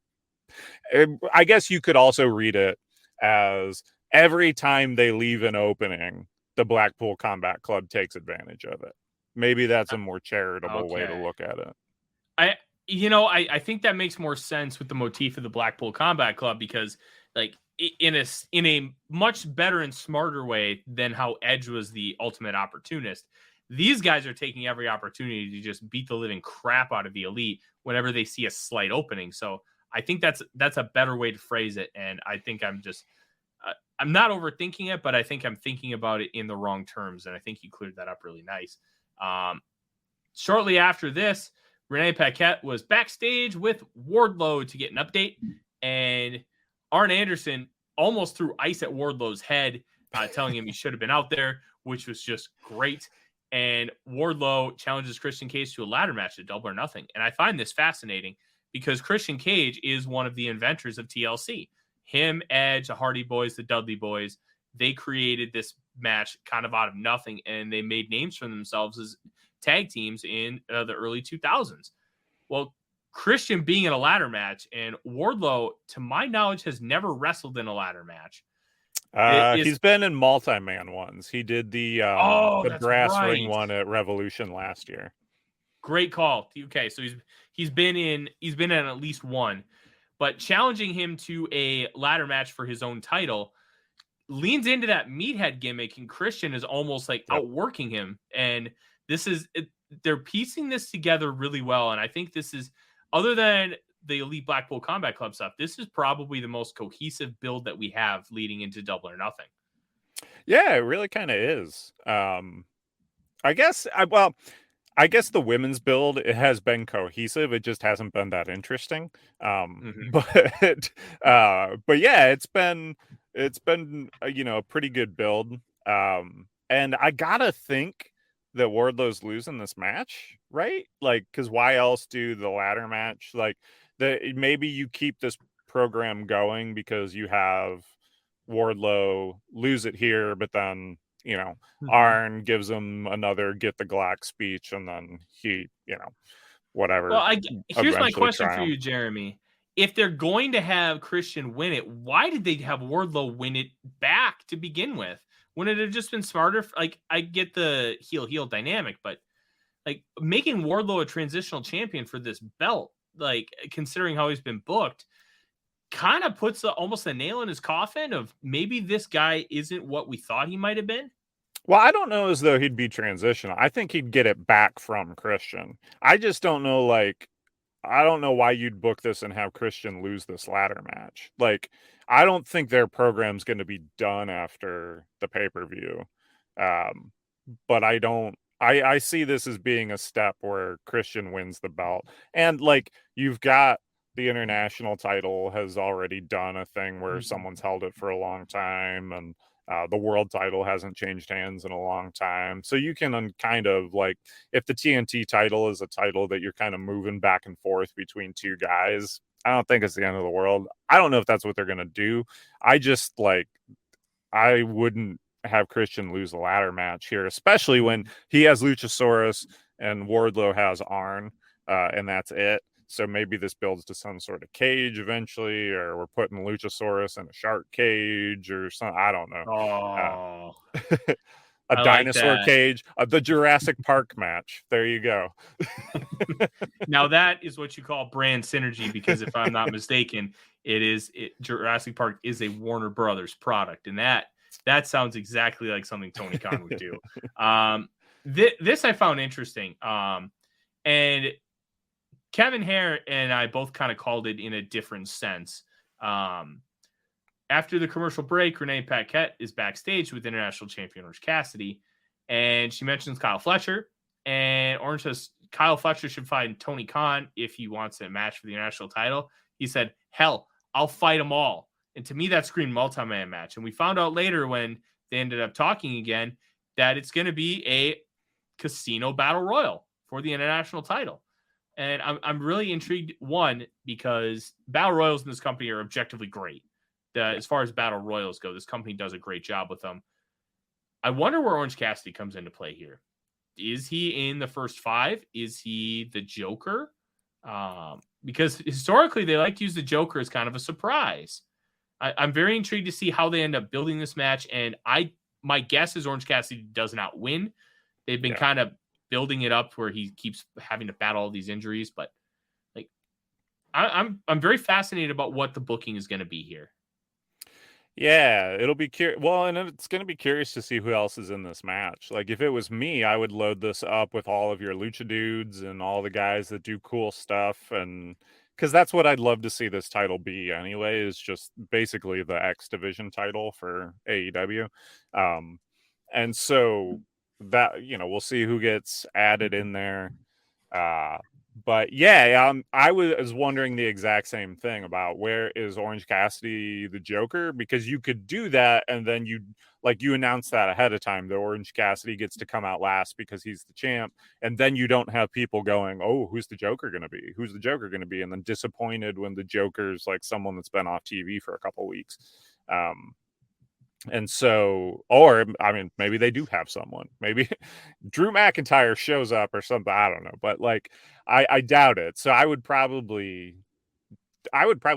I guess you could also read it as every time they leave an opening, the Blackpool Combat Club takes advantage of it. Maybe that's a more charitable way to look at it. I think that makes more sense with the motif of the Blackpool Combat Club because, like, in a much better and smarter way than how Edge was the ultimate opportunist, these guys are taking every opportunity to just beat the living crap out of the Elite whenever they see a slight opening. So I think that's a better way to phrase it. And I think I'm just, I'm not overthinking it, but I think I'm thinking about it in the wrong terms. And I think you cleared that up really nice. Shortly after this, Renee Paquette was backstage with Wardlow to get an update. And Arn Anderson almost threw ice at Wardlow's head, telling him he should have been out there, which was just great. And Wardlow challenges Christian Cage to a ladder match at Double or Nothing. And I find this fascinating because Christian Cage is one of the inventors of TLC. Him, Edge, the Hardy Boys, the Dudley Boys, they created this match kind of out of nothing, and they made names for themselves as tag teams in the early 2000s. Well, Christian being in a ladder match, and Wardlow, to my knowledge, has never wrestled in a ladder match. He's been in multi-man ones. He did the brass ring one at Revolution last year. Great call. Okay, so he's been in at least one, but challenging him to a ladder match for his own title leans into that meathead gimmick, and Christian is almost like outworking him. And they're piecing this together really well. And I think this is, other than the Elite Blackpool Combat Club stuff, this is probably the most cohesive build that we have leading into Double or Nothing. Yeah, it really kind of is. I guess the women's build, it has been cohesive. It just hasn't been that interesting. But yeah, it's been a pretty good build. And I gotta think that Wardlow's losing this match, right? Like, because why else do the ladder match? Like, maybe you keep this program going because you have Wardlow lose it here, but then Arn gives him another get the Glock speech, and then he, whatever. Well, here's my question for you, Jeremy. If they're going to have Christian win it, why did they have Wardlow win it back to begin with? Wouldn't it have just been smarter? Like, I get the heel dynamic, but like making Wardlow a transitional champion for this belt, like considering how he's been booked, kind of puts almost a nail in his coffin of maybe this guy isn't what we thought he might have been. Well, I don't know as though he'd be transitional. I think he'd get it back from Christian. I just don't know, I don't know why you'd book this and have Christian lose this ladder match. Like, I don't think their program's going to be done after the pay-per-view. But I see this as being a step where Christian wins the belt. And, you've got the international title has already done a thing where someone's held it for a long time, and the world title hasn't changed hands in a long time. So you can kind of if the TNT title is a title that you're kind of moving back and forth between two guys, I don't think it's the end of the world. I don't know if that's what they're going to do. I just I wouldn't have Christian lose the ladder match here, especially when he has Luchasaurus and Wardlow has Arn, and that's it. So maybe this builds to some sort of cage eventually, or we're putting Luchasaurus in a shark cage or something. I don't know. Oh, A I like dinosaur that. cage, the Jurassic Park match. There you go. Now that is what you call brand synergy, because if I'm not mistaken, Jurassic Park is a Warner Brothers product, and that sounds exactly like something Tony Khan would do. This I found interesting, and Kevin Hare and I both kind of called it in a different sense. After the commercial break, Renee Paquette is backstage with International Champion Orange Cassidy, and she mentions Kyle Fletcher, and Orange says Kyle Fletcher should fight Tony Khan if he wants a match for the international title. He said, hell, I'll fight them all. And to me, that screamed multi-man match. And we found out later when they ended up talking again that it's going to be a casino battle royal for the international title. And I'm really intrigued, one, because battle royals in this company are objectively great. As far as battle royals go, this company does a great job with them. I wonder where Orange Cassidy comes into play here. Is he in the first 5? Is he the Joker? Because historically, they like to use the Joker as kind of a surprise. I'm very intrigued to see how they end up building this match. And my guess is Orange Cassidy does not win. They've been kind of building it up where he keeps having to battle all these injuries. But like, I'm very fascinated about what the booking is going to be here. Yeah, it'll be curious. Well, and it's going to be curious to see who else is in this match. Like, if it was me, I would load this up with all of your lucha dudes and all the guys that do cool stuff. And because that's what I'd love to see this title be anyway, is just basically the X Division title for AEW. And so that, we'll see who gets added in there. But yeah, I was wondering the exact same thing about where is Orange Cassidy the Joker, because you could do that and then you announce that ahead of time that Orange Cassidy gets to come out last because he's the champ, and then you don't have people going, oh, who's the Joker going to be? Who's the Joker going to be? And then disappointed when the Joker's like someone that's been off TV for a couple weeks. And so, or I mean, maybe they do have someone. Maybe Drew McIntyre shows up or something. I don't know, but like, I doubt it. So I would probably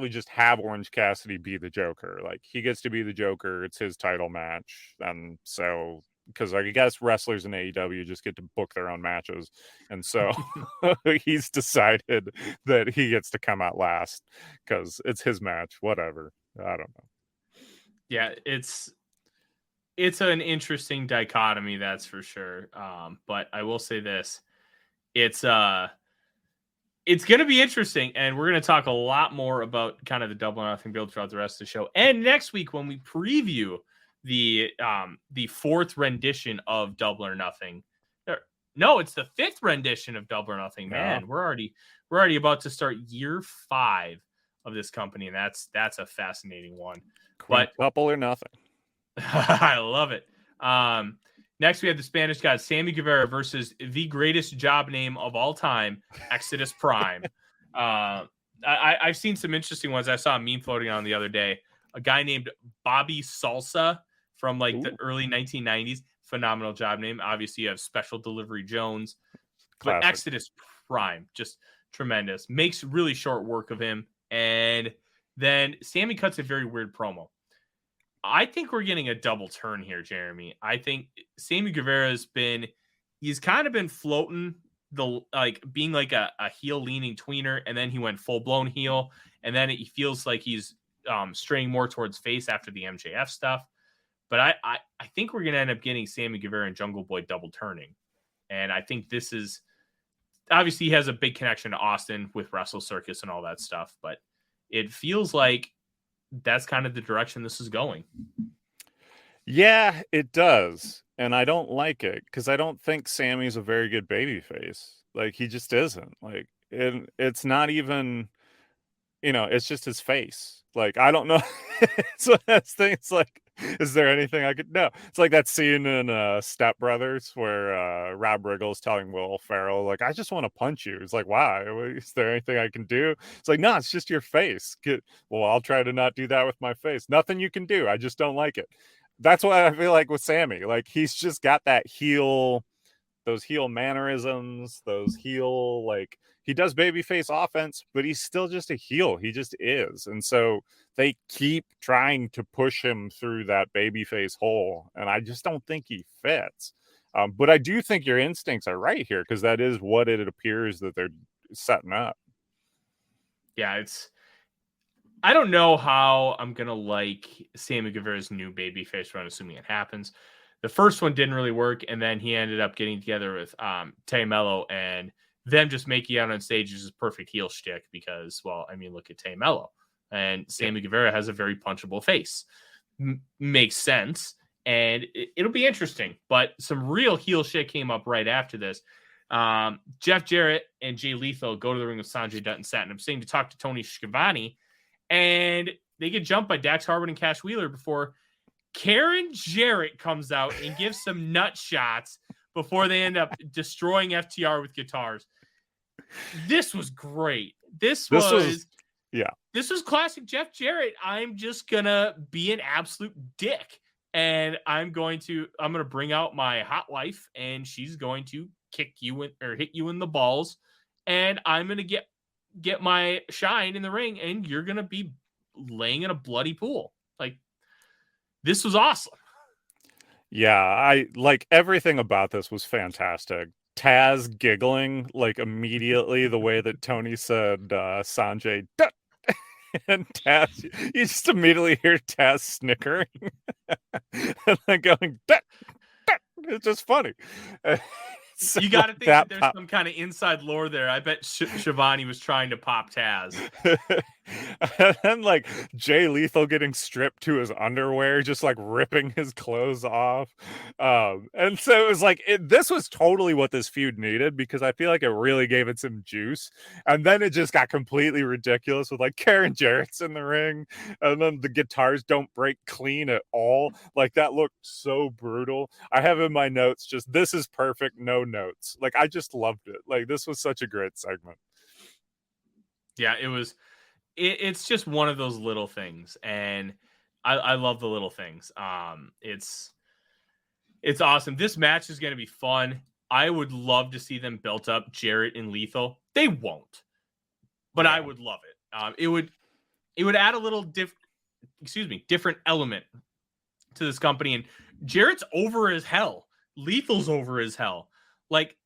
just have Orange Cassidy be the Joker. Like, he gets to be the Joker. It's his title match, and so because I guess wrestlers in AEW just get to book their own matches, and so he's decided that he gets to come out last because it's his match. Whatever. I don't know. Yeah, it's an interesting dichotomy, that's for sure. But I will say this: it's going to be interesting, and we're going to talk a lot more about kind of the Double or Nothing build throughout the rest of the show. And next week, when we preview the 4th rendition of Double or Nothing, no, it's the 5th rendition of Double or Nothing. Man, we're already about to start year 5 of this company, and that's a fascinating one. But Double or Nothing. I love it. Next, we have the Spanish God, Sammy Guevara, versus the greatest job name of all time, Exodus Prime. I've seen some interesting ones. I saw a meme floating on the other day. A guy named Bobby Salsa from like the early 1990s. Phenomenal job name. Obviously, you have Special Delivery Jones. But Exodus Prime, just tremendous. Makes really short work of him. And then Sammy cuts a very weird promo. I think we're getting a double turn here, Jeremy. I think Sammy Guevara's he's kind of been floating being like a heel leaning tweener, and then he went full blown heel, and then it feels like he's straying more towards face after the MJF stuff. But I think we're gonna end up getting Sammy Guevara and Jungle Boy double turning, and I think this is obviously he has a big connection to Austin with Wrestle Circus and all that stuff, but it feels like that's kind of the direction this is going. Yeah, it does. And I don't like it because I don't think Sammy's a very good babyface. Like, he just isn't. Like, it's not even, it's just his face. Like, I don't know. So that's thing. It's like, is there anything I could? No. It's like that scene in Step Brothers where Rob Riggle's telling Will Ferrell, like, I just want to punch you. It's like, why? Is there anything I can do? It's like, no, it's just your face. Well, I'll try to not do that with my face. Nothing you can do. I just don't like it. That's what I feel like with Sammy. Like, he's just got that heel, those heel mannerisms, those heel, like, he does babyface offense, but he's still just a heel. He just is. And so they keep trying to push him through that babyface hole, and I just don't think he fits. But I do think your instincts are right here, because that is what it appears that they're setting up. Yeah, I don't know how I'm going to like Sammy Guevara's new babyface run, assuming it happens. The first one didn't really work, and then he ended up getting together with Tay Mello, and them just making out on stage is a perfect heel shtick because, well, I mean, look at Tay Mello. And Sammy Guevara has a very punchable face. Makes sense. And it'll be interesting. But some real heel shit came up right after this. Jeff Jarrett and Jay Lethal go to the ring with Sanjay Dutt and Satin. I'm saying to talk to Tony Schiavone, and they get jumped by Dax Harwood and Cash Wheeler before Karen Jarrett comes out and gives some nut shots before they end up destroying FTR with guitars. This was great. This was classic Jeff Jarrett. I'm just gonna be an absolute dick, and I'm gonna bring out my hot wife, and she's going to kick you or hit you in the balls, and I'm gonna get my shine in the ring, and you're gonna be laying in a bloody pool. Like, this was awesome. Yeah, I like everything about this was fantastic. Taz giggling like immediately the way that Tony said Sanjay Dutt. And Taz, you just immediately hear Taz snickering and then going Dutt, Dutt. It's just funny. So you got to think that there's some kind of inside lore there. I bet Shivani was trying to pop Taz. And then, like, Jay Lethal getting stripped to his underwear, just like ripping his clothes off. And so it was like, this was totally what this feud needed, because I feel like it really gave it some juice. And then it just got completely ridiculous with like Karen Jarrett's in the ring, and then the guitars don't break clean at all. Like, that looked so brutal. I have in my notes just, this is perfect, no notes. Like, I just loved it. Like, this was such a great segment. Yeah, it was. It's just one of those little things, and I love the little things. It's awesome. This match is going to be fun. I would love to see them built up Jarrett and Lethal. They won't, but I would love it. It would add a little different element to this company. And Jarrett's over as hell. Lethal's over as hell. Like,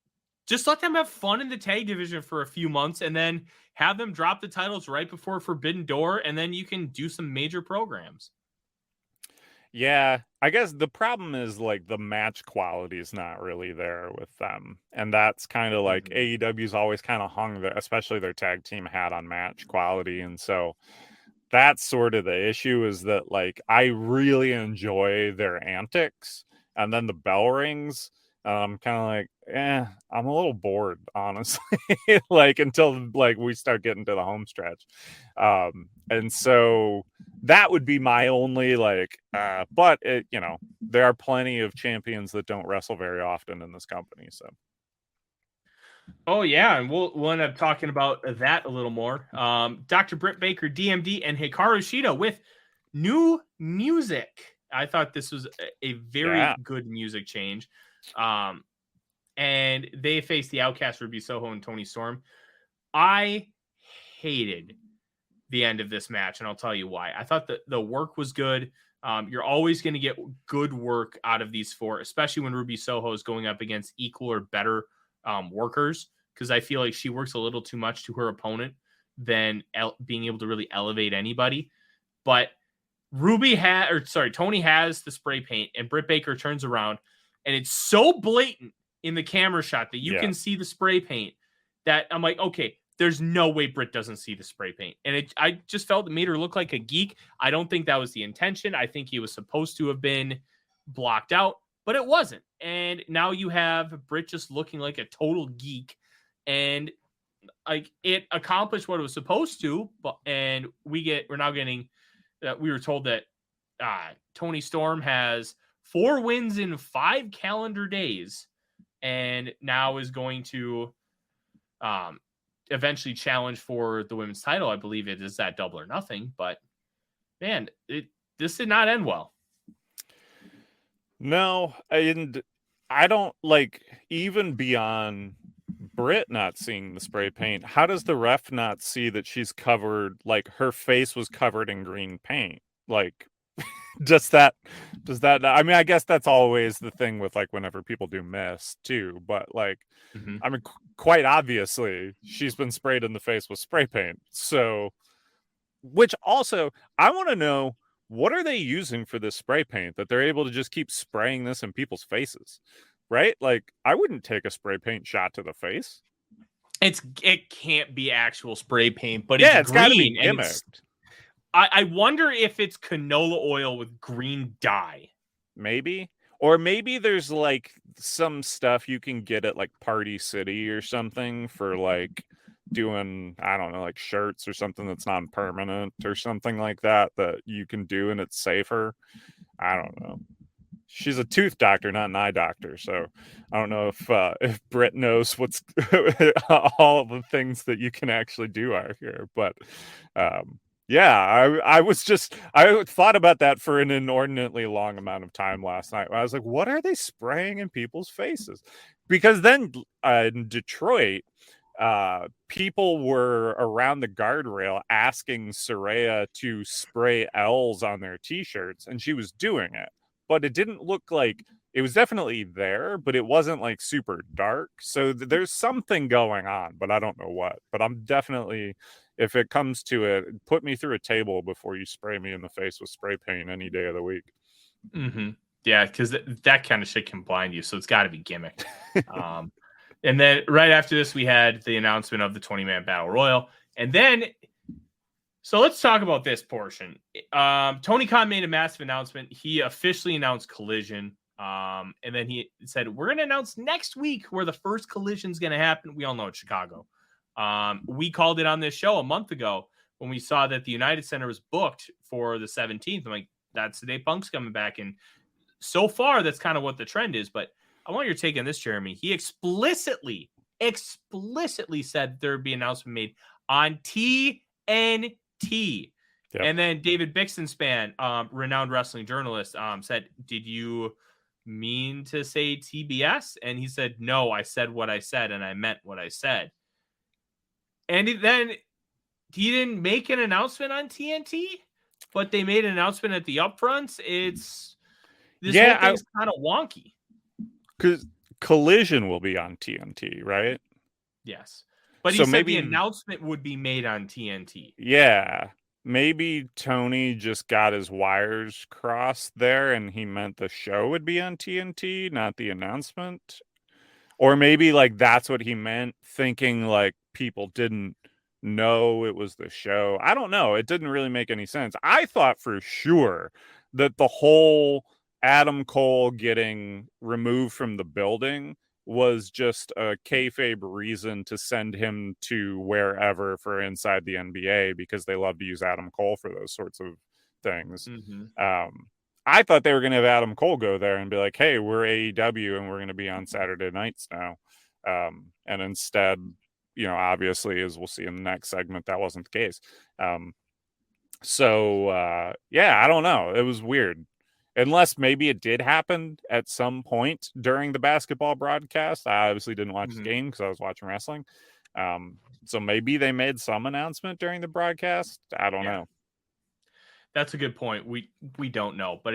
just let them have fun in the tag division for a few months, and then have them drop the titles right before Forbidden Door, and then you can do some major programs. Yeah, I guess the problem is, like, the match quality is not really there with them. And that's kind of like AEW's always kind of hung, especially their tag team hat on match quality. And so that's sort of the issue, is that, like, I really enjoy their antics, and then the bell rings. I'm kind of like, I'm a little bored, honestly, like, until like we start getting to the home stretch. And so that would be my only, like, but it, there are plenty of champions that don't wrestle very often in this company. So. Oh yeah, and we'll end up talking about that a little more. Dr. Britt Baker, DMD, and Hikaru Shida with new music. I thought this was a very good music change. And they faced the Outcast, Ruby Soho, and Tony Storm. I hated the end of this match, and I'll tell you why. I thought that the work was good. You're always going to get good work out of these four, especially when Ruby Soho is going up against equal or better workers, because I feel like she works a little too much to her opponent than being able to really elevate anybody. But Tony has the spray paint, and Britt Baker turns around, and it's so blatant in the camera shot that you can see the spray paint that I'm like, okay, there's no way Britt doesn't see the spray paint. And I just felt it made her look like a geek. I don't think that was the intention. I think he was supposed to have been blocked out, but it wasn't. And now you have Britt just looking like a total geek, and like, it accomplished what it was supposed to. And we were told that Tony Storm has 4 wins in 5 calendar days, and now is going to eventually challenge for the women's title. I believe it is that Double or Nothing, but man, this did not end well. No, and I don't like, even beyond Britt not seeing the spray paint, how does the ref not see that she's covered, like her face was covered in green paint? Like, does that I mean, I guess that's always the thing with like whenever people do miss too, but like, I mean, quite obviously she's been sprayed in the face with spray paint. So, which also, I want to know, what are they using for this spray paint that they're able to just keep spraying this in people's faces? Right? Like, I wouldn't take a spray paint shot to the face. It can't be actual spray paint, but yeah, it's got to be green. And I wonder if it's canola oil with green dye. Maybe. Or maybe there's like some stuff you can get at like Party City or something for like doing, I don't know, like shirts or something that's non-permanent or something like that you can do and it's safer. I don't know. She's a tooth doctor, not an eye doctor, so I don't know if Britt knows what's all the things that you can actually do out here. But yeah, I thought about that for an inordinately long amount of time last night. I was like, what are they spraying in people's faces? Because then in Detroit, people were around the guardrail asking Saraya to spray L's on their t-shirts, and she was doing it. But it didn't look like, it was definitely there, but it wasn't like super dark. So there's something going on, but I don't know what. But I'm definitely, if it comes to it, put me through a table before you spray me in the face with spray paint any day of the week. Yeah, because that kind of shit can blind you. So it's got to be gimmicked. And then right after this, we had the announcement of the 20-man battle royal. And then, so let's talk about this portion. Tony Khan made a massive announcement. He officially announced Collision. And then he said, we're going to announce next week where the first Collision is going to happen. We all know it's Chicago. We called it on this show a month ago when we saw that the United Center was booked for the 17th. I'm like, that's the day Punk's coming back. And so far, that's kind of what the trend is. But I want your take on this, Jeremy. He explicitly said there'd be an announcement made on TNT. Yep. And then David Bixenspan, renowned wrestling journalist, said, did you mean to say TBS? And he said, no, I said what I said, and I meant what I said. And then he didn't make an announcement on TNT, but they made an announcement at the upfronts. This whole thing's kind of wonky. Because Collision will be on TNT, right? Yes. But he said the announcement would be made on TNT. Yeah. Maybe Tony just got his wires crossed there and he meant the show would be on TNT, not the announcement. Or maybe like that's what he meant, thinking like people didn't know it was the show. I don't know. It didn't really make any sense. I thought for sure that the whole Adam Cole getting removed from the building was just a kayfabe reason to send him to wherever for inside the NBA because they love to use Adam Cole for those sorts of things. I thought they were going to have Adam Cole go there and be like, hey, we're AEW and we're going to be on Saturday nights now. And instead, you know, obviously, as we'll see in the next segment, that wasn't the case. Yeah, I don't know. It was weird. Unless maybe it did happen at some point during the basketball broadcast. I obviously didn't watch the game because I was watching wrestling. So maybe they made some announcement during the broadcast. I don't know. That's a good point. We don't know, but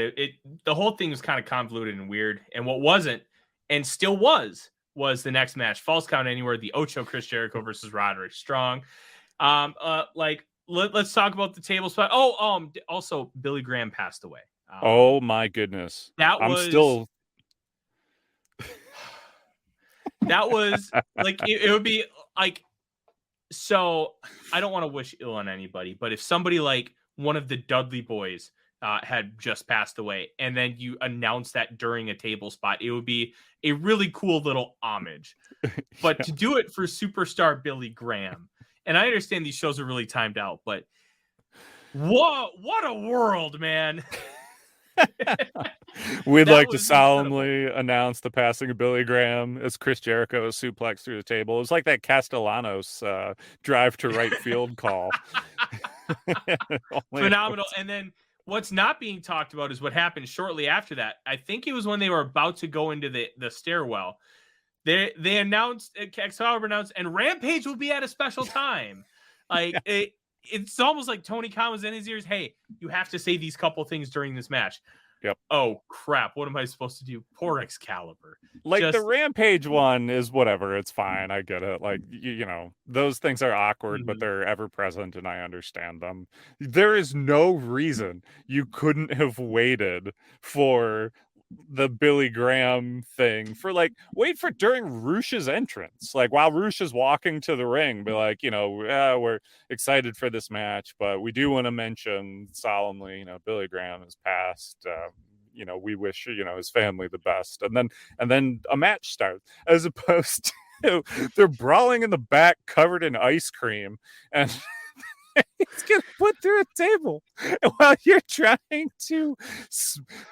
the whole thing was kind of convoluted and weird. And what wasn't, and still was the next match, Falls Count Anywhere, the Ocho Chris Jericho versus Roderick Strong. Let's talk about the table spot. Also Billy Graham passed away. Oh my goodness. That was like, it would be like, so I don't want to wish ill on anybody, but if somebody like one of the Dudley boys had just passed away and then you announce that during a table spot, it would be a really cool little homage. But to do it for superstar Billy Graham, and I understand these shows are really timed out, but whoa, what a world, man. We'd like to solemnly announce the passing of Billy Graham as Chris Jericho is suplexed through the table. It was like that Castellanos drive to right field call. Phenomenal. And then what's not being talked about is what happened shortly after that. I think it was when they were about to go into the stairwell. They announced, Excalibur announced, and Rampage will be at a special time. Like it's almost like Tony Khan was in his ears. Hey, you have to say these couple things during this match. Yep. Oh crap! What am I supposed to do? Poor Excalibur. Like the Rampage one is whatever. It's fine. I get it. Like, you know, those things are awkward, but they're ever present and I understand them. There is no reason you couldn't have waited for the Billy Graham thing for wait for during Rush's entrance. Like while Rush is walking to the ring, be like, you know, we're excited for this match, but we do want to mention solemnly, you know, Billy Graham has passed. You know, we wish, you know, his family the best. And then a match starts, as opposed to they're brawling in the back covered in ice cream and it's getting put through a table while you're trying to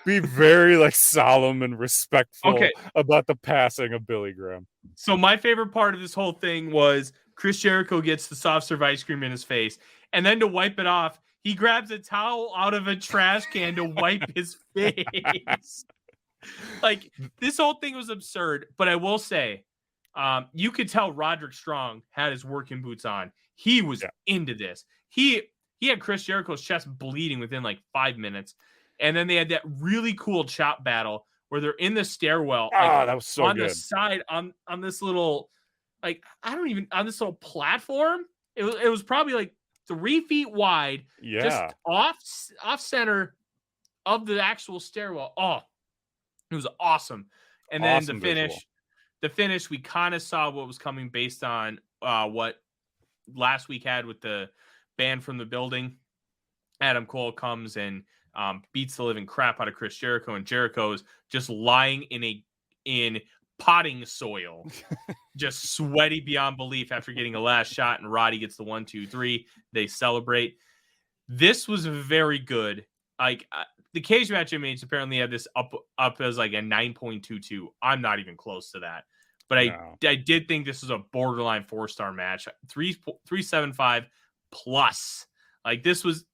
be very solemn and respectful about the passing of Billy Graham. So my favorite part of this whole thing was Chris Jericho gets the soft serve ice cream in his face, and then to wipe it off, he grabs a towel out of a trash can to wipe his face. Like, this whole thing was absurd, but I will say, you could tell Roderick Strong had his working boots on. He was into this. He had Chris Jericho's chest bleeding within 5 minutes. And then they had that really cool chop battle where they're in the stairwell. That was so on good. The side on this little, on this little platform. It was probably 3 feet wide. Yeah. Just off center of the actual stairwell. Oh, it was awesome. And then awesome the finish, we kind of saw what was coming based on what last week had with the band from the building. Adam Cole comes and beats the living crap out of Chris Jericho, and Jericho's just lying in potting soil, just sweaty beyond belief after getting a last shot, and Roddy gets the 1, 2, 3. They celebrate. This was very good. The cage match image apparently had this up as a 9.22. I'm not even close to that. But I did think this was a borderline 4-star match. 375 plus. This was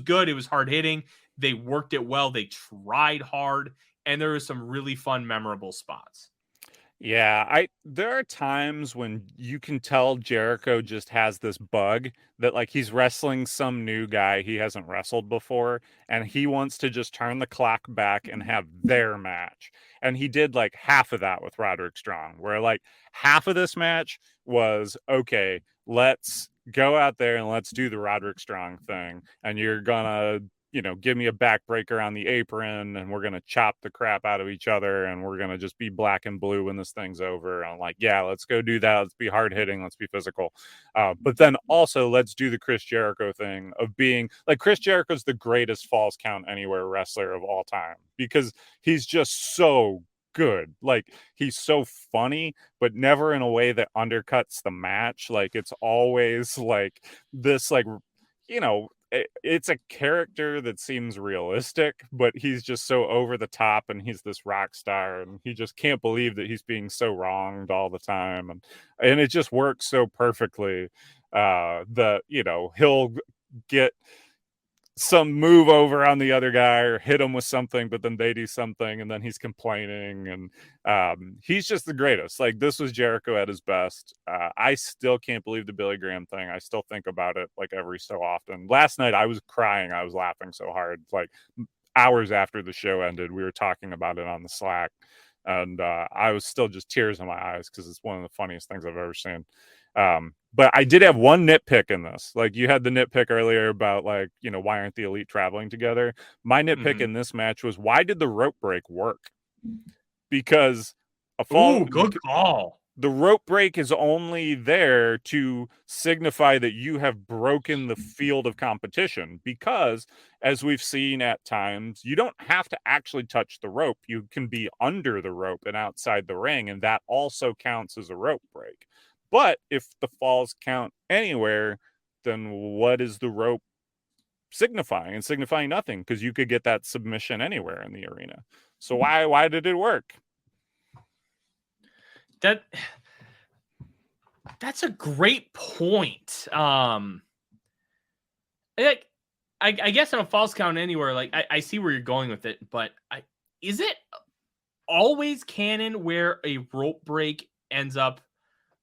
good. It was hard hitting. They worked it well. They tried hard, and there was some really fun, memorable spots. Yeah, there are times when you can tell Jericho just has this bug that he's wrestling some new guy he hasn't wrestled before, and he wants to just turn the clock back and have their match. And he did half of that with Roderick Strong, where half of this match was, okay, let's go out there and let's do the Roderick Strong thing, and you're gonna give me a backbreaker on the apron, and we're going to chop the crap out of each other, and we're going to just be black and blue when this thing's over. And I'm like, yeah, let's go do that. Let's be hard hitting. Let's be physical. But then also let's do the Chris Jericho thing of being Chris Jericho's the greatest Falls Count Anywhere wrestler of all time, because he's just so good. He's so funny, but never in a way that undercuts the match. It's always this, it's a character that seems realistic, but he's just so over the top, and he's this rock star, and he just can't believe that he's being so wronged all the time, and it just works so perfectly that he'll get some move over on the other guy or hit him with something, but then they do something and then he's complaining, and he's just the greatest. This was Jericho at his best. I still can't believe the Billy Graham thing. I still think about it every so often. Last night I was crying. I was laughing so hard. Hours after the show ended, we were talking about it on the Slack, and I was still just tears in my eyes because it's one of the funniest things I've ever seen. But I did have one nitpick in this. You had the nitpick earlier about why aren't the Elite traveling together? My nitpick in this match was, why did the rope break work? Because good call. The rope break is only there to signify that you have broken the field of competition, because as we've seen at times, you don't have to actually touch the rope. You can be under the rope and outside the ring, and that also counts as a rope break. But if the falls count anywhere, then what is the rope signifying? And signifying nothing, because you could get that submission anywhere in the arena. So why did it work? That's a great point. I guess on a false count anywhere, like I see where you're going with it, but is it always canon where a rope break ends up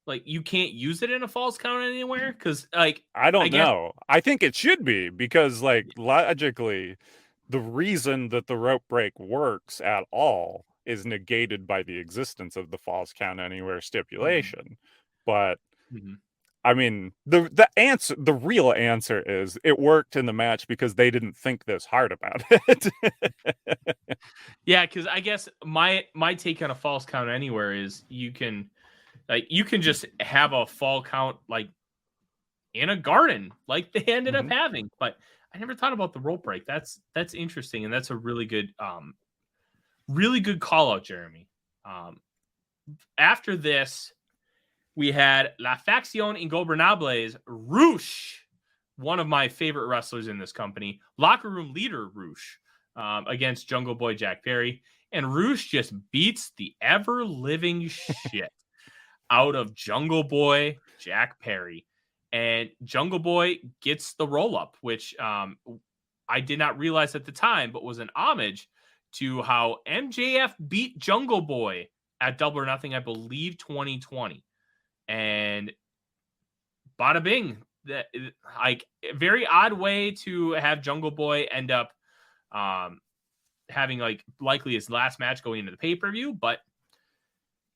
like you can't use it in a false count anywhere? Because like I don't guess know. I think it should be because, like, logically, the reason that the rope break works at all is negated by the existence of the false count anywhere stipulation. But I mean, the real answer is it worked in the match because they didn't think this hard about it. Yeah, because I guess my take on a false count anywhere is you can just have a fall count like in a garden, like they ended up having. But I never thought about the rope break. That's interesting, and that's a really good call out, Jeremy. After this, we had La Facción Ingobernables, Roosh, one of my favorite wrestlers in this company, locker room leader Roosh, against Jungle Boy Jack Perry. And Roosh just beats the ever-living shit out of Jungle Boy Jack Perry. And Jungle Boy gets the roll-up, which I did not realize at the time, but was an homage to how MJF beat Jungle Boy at Double or Nothing, I believe, 2020. And bada bing, that like very odd way to have Jungle Boy end up having like likely his last match going into the pay-per-view, but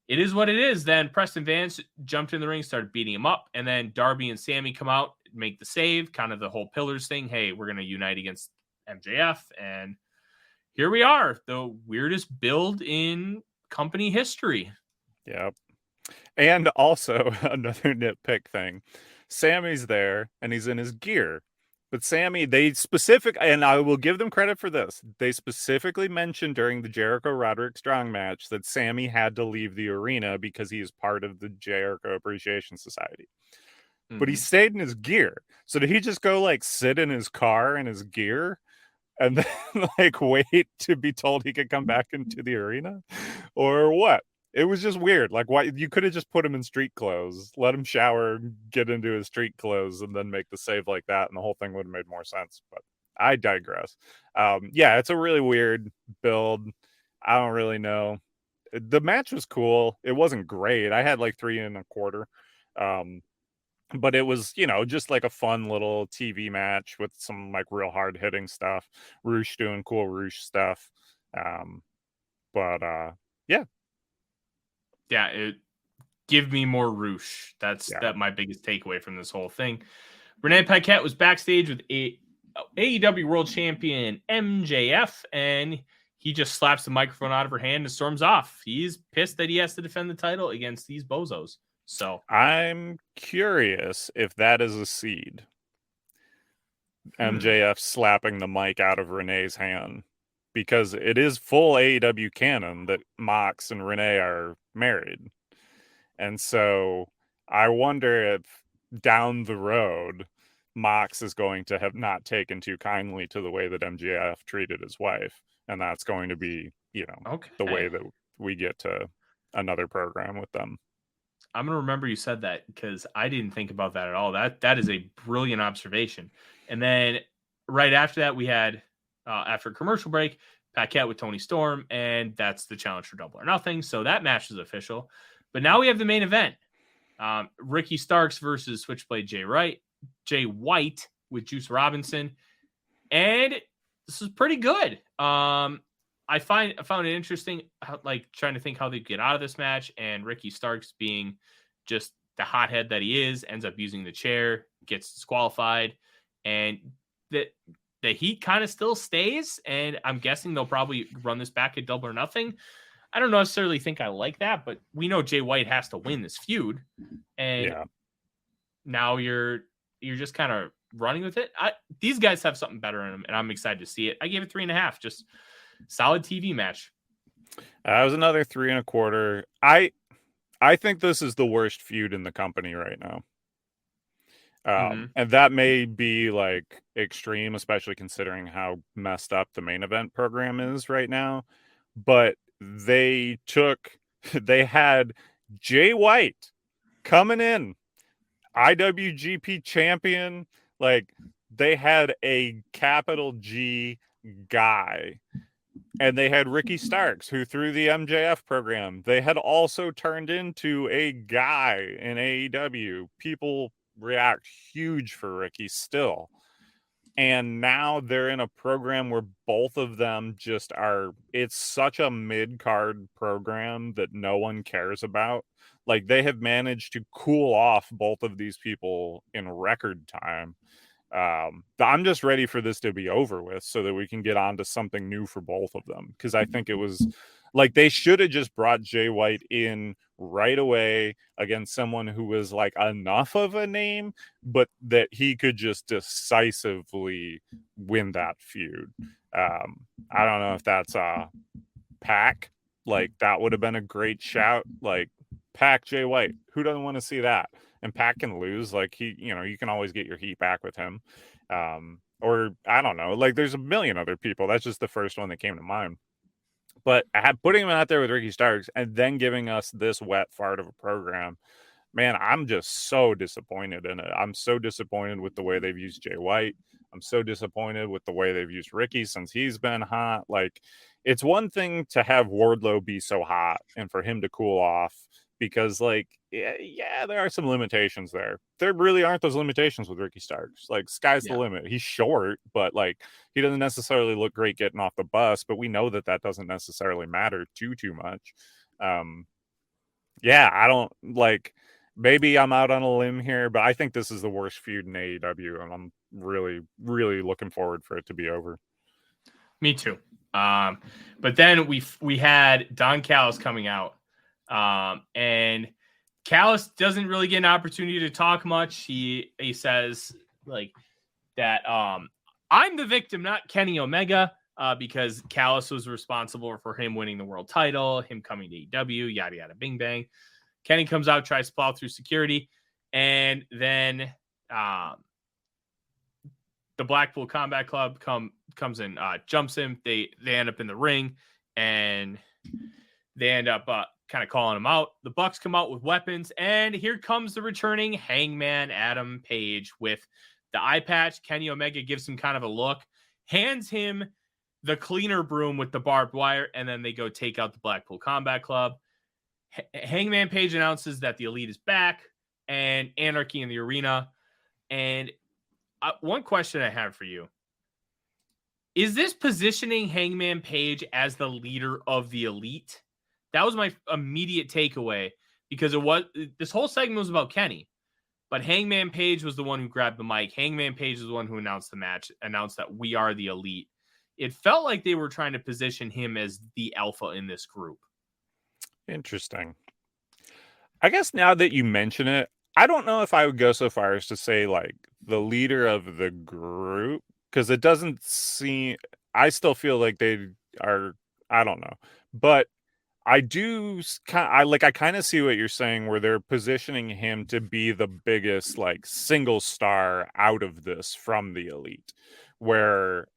it is what it is. Then Preston Vance jumped in the ring, started beating him up, and then Darby and Sammy come out, make the save, kind of the whole Pillars thing. Hey, we're going to unite against MJF, and here we are, the weirdest build in company history. Yep. And also another nitpick thing. Sammy's there and he's in his gear. But Sammy, and I will give them credit for this, they specifically mentioned during the Jericho-Roderick Strong match that Sammy had to leave the arena because he is part of the Jericho Appreciation Society. But he stayed in his gear. So did he just go like sit in his car in his gear and then like wait to be told he could come back into the arena? Or what? It was just weird. Like, why you could have just put him in street clothes, let him shower, get into his street clothes, and then make the save like that, and the whole thing would have made more sense. But I digress. Yeah, it's a really weird build. I don't really know. The match was cool. It wasn't great. I had like 3 1/4. But it was, just like a fun little TV match with some like real hard hitting stuff. Roosh doing cool Roosh stuff. Yeah. Yeah, give me more Roosh. That's my biggest takeaway from this whole thing. Renee Paquette was backstage with AEW World Champion MJF, and he just slaps the microphone out of her hand and storms off. He's pissed that he has to defend the title against these bozos. So I'm curious if that is a seed. MJF slapping the mic out of Renee's hand. Because it is full AEW canon that Mox and Renee are married. And so I wonder if down the road, Mox is going to have not taken too kindly to the way that MJF treated his wife. And that's going to be, the way that we get to another program with them. I'm going to remember you said that because I didn't think about that at all. That is a brilliant observation. And then right after that, we had after commercial break, Paquette with Tony Storm, and that's the challenge for Double or Nothing. So that match is official. But now we have the main event. Ricky Starks versus Switchblade Jay White with Juice Robinson. And this is pretty good. I found it interesting, trying to think how they get out of this match, and Ricky Starks being just the hothead that he is, ends up using the chair, gets disqualified, and the heat kind of still stays, and I'm guessing they'll probably run this back at Double or Nothing. I don't necessarily think I like that, but we know Jay White has to win this feud, and now you're just kind of running with it. These guys have something better in them, and I'm excited to see it. I gave it 3.5, just solid TV match. That was another 3 1/4. I think this is the worst feud in the company right now. And that may be like extreme, especially considering how messed up the main event program is right now. But they had Jay White coming in, IWGP champion, like they had a capital G guy. And they had Ricky Starks, who through the MJF program, they had also turned into a guy in AEW. People react huge for Ricky still. And now they're in a program where both of them just are, it's such a mid-card program that no one cares about. Like, they have managed to cool off both of these people in record time. I'm just ready for this to be over with so that we can get on to something new for both of them. Because I think it was like they should have just brought Jay White in right away against someone who was like enough of a name, but that he could just decisively win that feud. I don't know if that's Pac. Like, that would have been a great shout. Like, Pac Jay White. Who doesn't want to see that? And Pac can lose. Like, he, you know, you can always get your heat back with him. Or I don't know. Like, there's a million other people. That's just the first one that came to mind. But putting him out there with Ricky Starks and then giving us this wet fart of a program, man, I'm just so disappointed in it. I'm so disappointed with the way they've used Jay White. I'm so disappointed with the way they've used Ricky since he's been hot. Like, it's one thing to have Wardlow be so hot and for him to cool off because, like, yeah, there are some limitations there. There really aren't those limitations with Ricky Starks. Like, sky's the limit. He's short, but, like, he doesn't necessarily look great getting off the bus, but we know that that doesn't necessarily matter too much. Yeah, I don't, like, maybe I'm out on a limb here, but I think this is the worst feud in AEW, and I'm really, really looking forward for it to be over. Me too. But then we had Don Callis coming out, and Callis doesn't really get an opportunity to talk much. He says like that I'm the victim, not Kenny Omega, because Callis was responsible for him winning the world title, him coming to AEW, yada yada, bing bang. Kenny comes out, tries to plow through security, and then the Blackpool Combat Club comes in, jumps him. They end up in the ring, and they end up kind of calling him out. The Bucks come out with weapons, and here comes the returning Hangman Adam Page with the eye patch. Kenny Omega gives him kind of a look, hands him the cleaner broom with the barbed wire, and then they go take out the Blackpool Combat Club. Hangman Page announces that the Elite is back and Anarchy in the arena. And one question I have for you. Is this positioning Hangman Page as the leader of the Elite? That was my immediate takeaway, because this whole segment was about Kenny, but Hangman Page was the one who grabbed the mic. Hangman Page was the one who announced the match, announced that we are the Elite. It felt like they were trying to position him as the alpha in this group. Interesting. I guess now that you mention it, I don't know if I would go so far as to say like the leader of the group, because it doesn't seem, I still feel like they are, I don't know, but I do I kind of see what you're saying, where they're positioning him to be the biggest like single star out of this from the Elite, where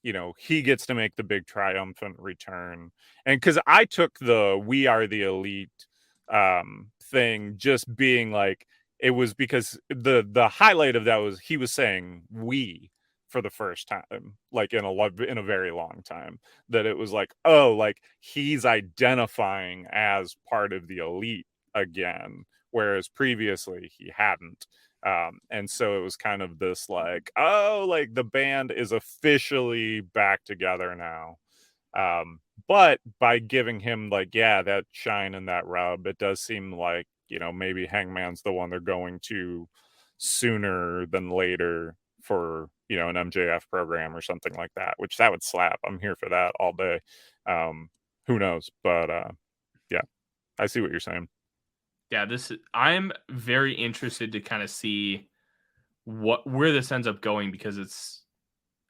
you know, he gets to make the big triumphant return. And because I took the "We Are the Elite" thing just being like, it was because the highlight of that was he was saying "we" for the first time, like in a very long time, that it was like, oh, like he's identifying as part of the Elite again, whereas previously he hadn't. And so it was kind of this like, oh, like the band is officially back together now. But by giving him like, yeah, that shine and that rub, it does seem like, you know, maybe Hangman's the one they're going to sooner than later for, you know, an MJF program or something like that, which that would slap. I'm here for that all day. Who knows? But yeah, I see what you're saying. Yeah, I'm very interested to kind of see where this ends up going, because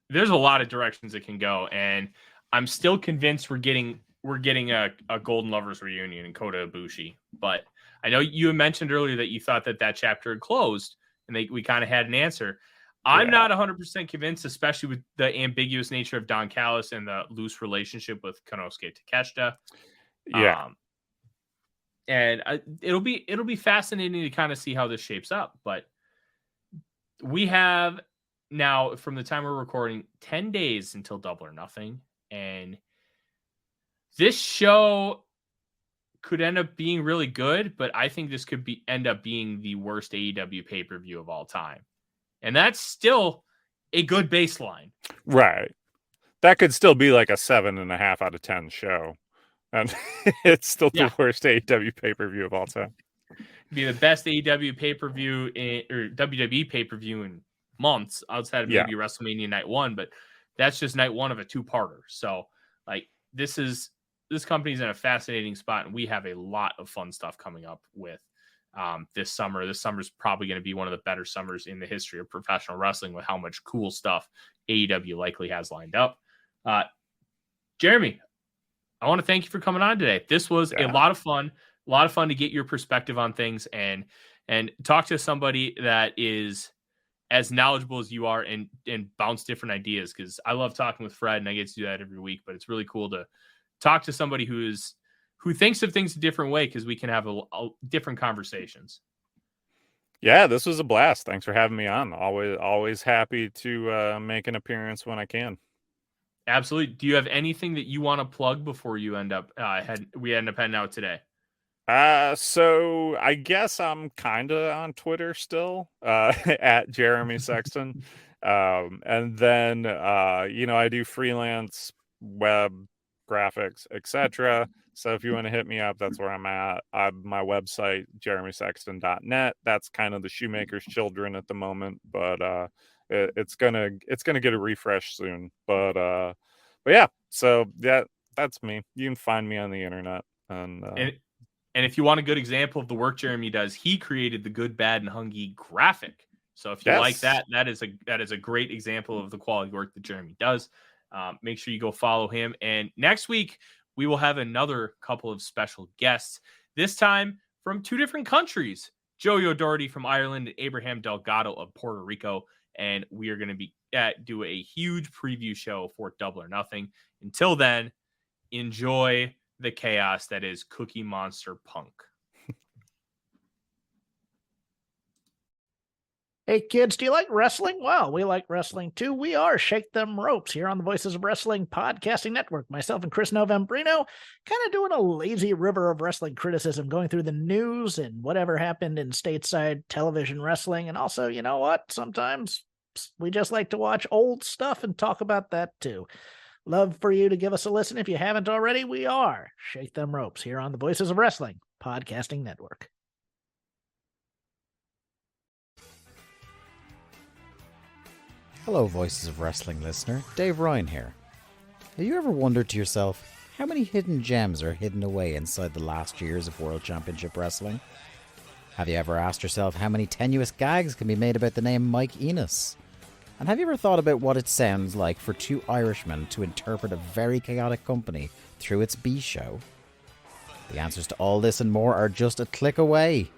there's a lot of directions it can go, and I'm still convinced we're getting a Golden Lovers reunion in Kota Ibushi. But I know you mentioned earlier that you thought that chapter had closed and we kind of had an answer. I'm not 100% convinced, especially with the ambiguous nature of Don Callis and the loose relationship with Konosuke Takeshita. Yeah. And it'll be fascinating to kind of see how this shapes up. But we have now, from the time we're recording, 10 days until Double or Nothing. And this show could end up being really good, but I think this could end up being the worst AEW pay-per-view of all time. And that's still a good baseline. Right. That could still be like a 7.5 out of 10 show. And it's still the worst AEW pay-per-view of all time. Be the best AEW pay-per-view or WWE pay-per-view in months outside of maybe WrestleMania Night 1, but that's just night 1 of a 2-parter. So like this company's in a fascinating spot, and we have a lot of fun stuff coming up with this summer. This summer's probably going to be one of the better summers in the history of professional wrestling with how much cool stuff AEW likely has lined up. Jeremy, I want to thank you for coming on today. This was a lot of fun to get your perspective on things and talk to somebody that is as knowledgeable as you are and bounce different ideas. Cause I love talking with Fred and I get to do that every week, but it's really cool to talk to somebody who thinks of things a different way. Cause we can have a different conversations. Yeah, this was a blast. Thanks for having me on. Always happy to make an appearance when I can. Absolutely. Do you have anything that you want to plug before you end up heading out today? So I guess I'm kind of on Twitter still, at Jeremy Sexton. And then, I do freelance web graphics, etc. So if you want to hit me up, that's where I'm at. My website, jeremysexton.net. That's kind of the shoemaker's children at the moment, but, it's gonna get a refresh soon, but yeah, so that's me. You can find me on the internet, and if you want a good example of the work Jeremy does, he created the Good, Bad, and Hungee graphic. So if you like that is a great example of the quality work that Jeremy does. Make sure you go follow him. And next week we will have another couple of special guests. This time from 2 different countries: Joey Doherty from Ireland and Abraham Delgado of Puerto Rico. And we are going to be do a huge preview show for Double or Nothing. Until then, enjoy the chaos that is Cookie Monster Punk. Hey kids, do you like wrestling? Well, we like wrestling too. We are Shake Them Ropes here on the Voices of Wrestling Podcasting Network. Myself and Chris Novembrino kind of doing a lazy river of wrestling criticism, going through the news and whatever happened in stateside television wrestling. And also, you know what? Sometimes we just like to watch old stuff and talk about that too. Love for you to give us a listen. If you haven't already, we are Shake Them Ropes here on the Voices of Wrestling Podcasting Network. Hello, Voices of Wrestling listener. Dave Ryan here. Have you ever wondered to yourself how many hidden gems are hidden away inside the last years of World Championship Wrestling? Have you ever asked yourself how many tenuous gags can be made about the name Mike Enos? And have you ever thought about what it sounds like for 2 Irishmen to interpret a very chaotic company through its B-show? The answers to all this and more are just a click away.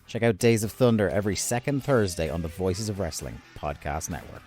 Check out Days of Thunder every second Thursday on the Voices of Wrestling Podcast Network.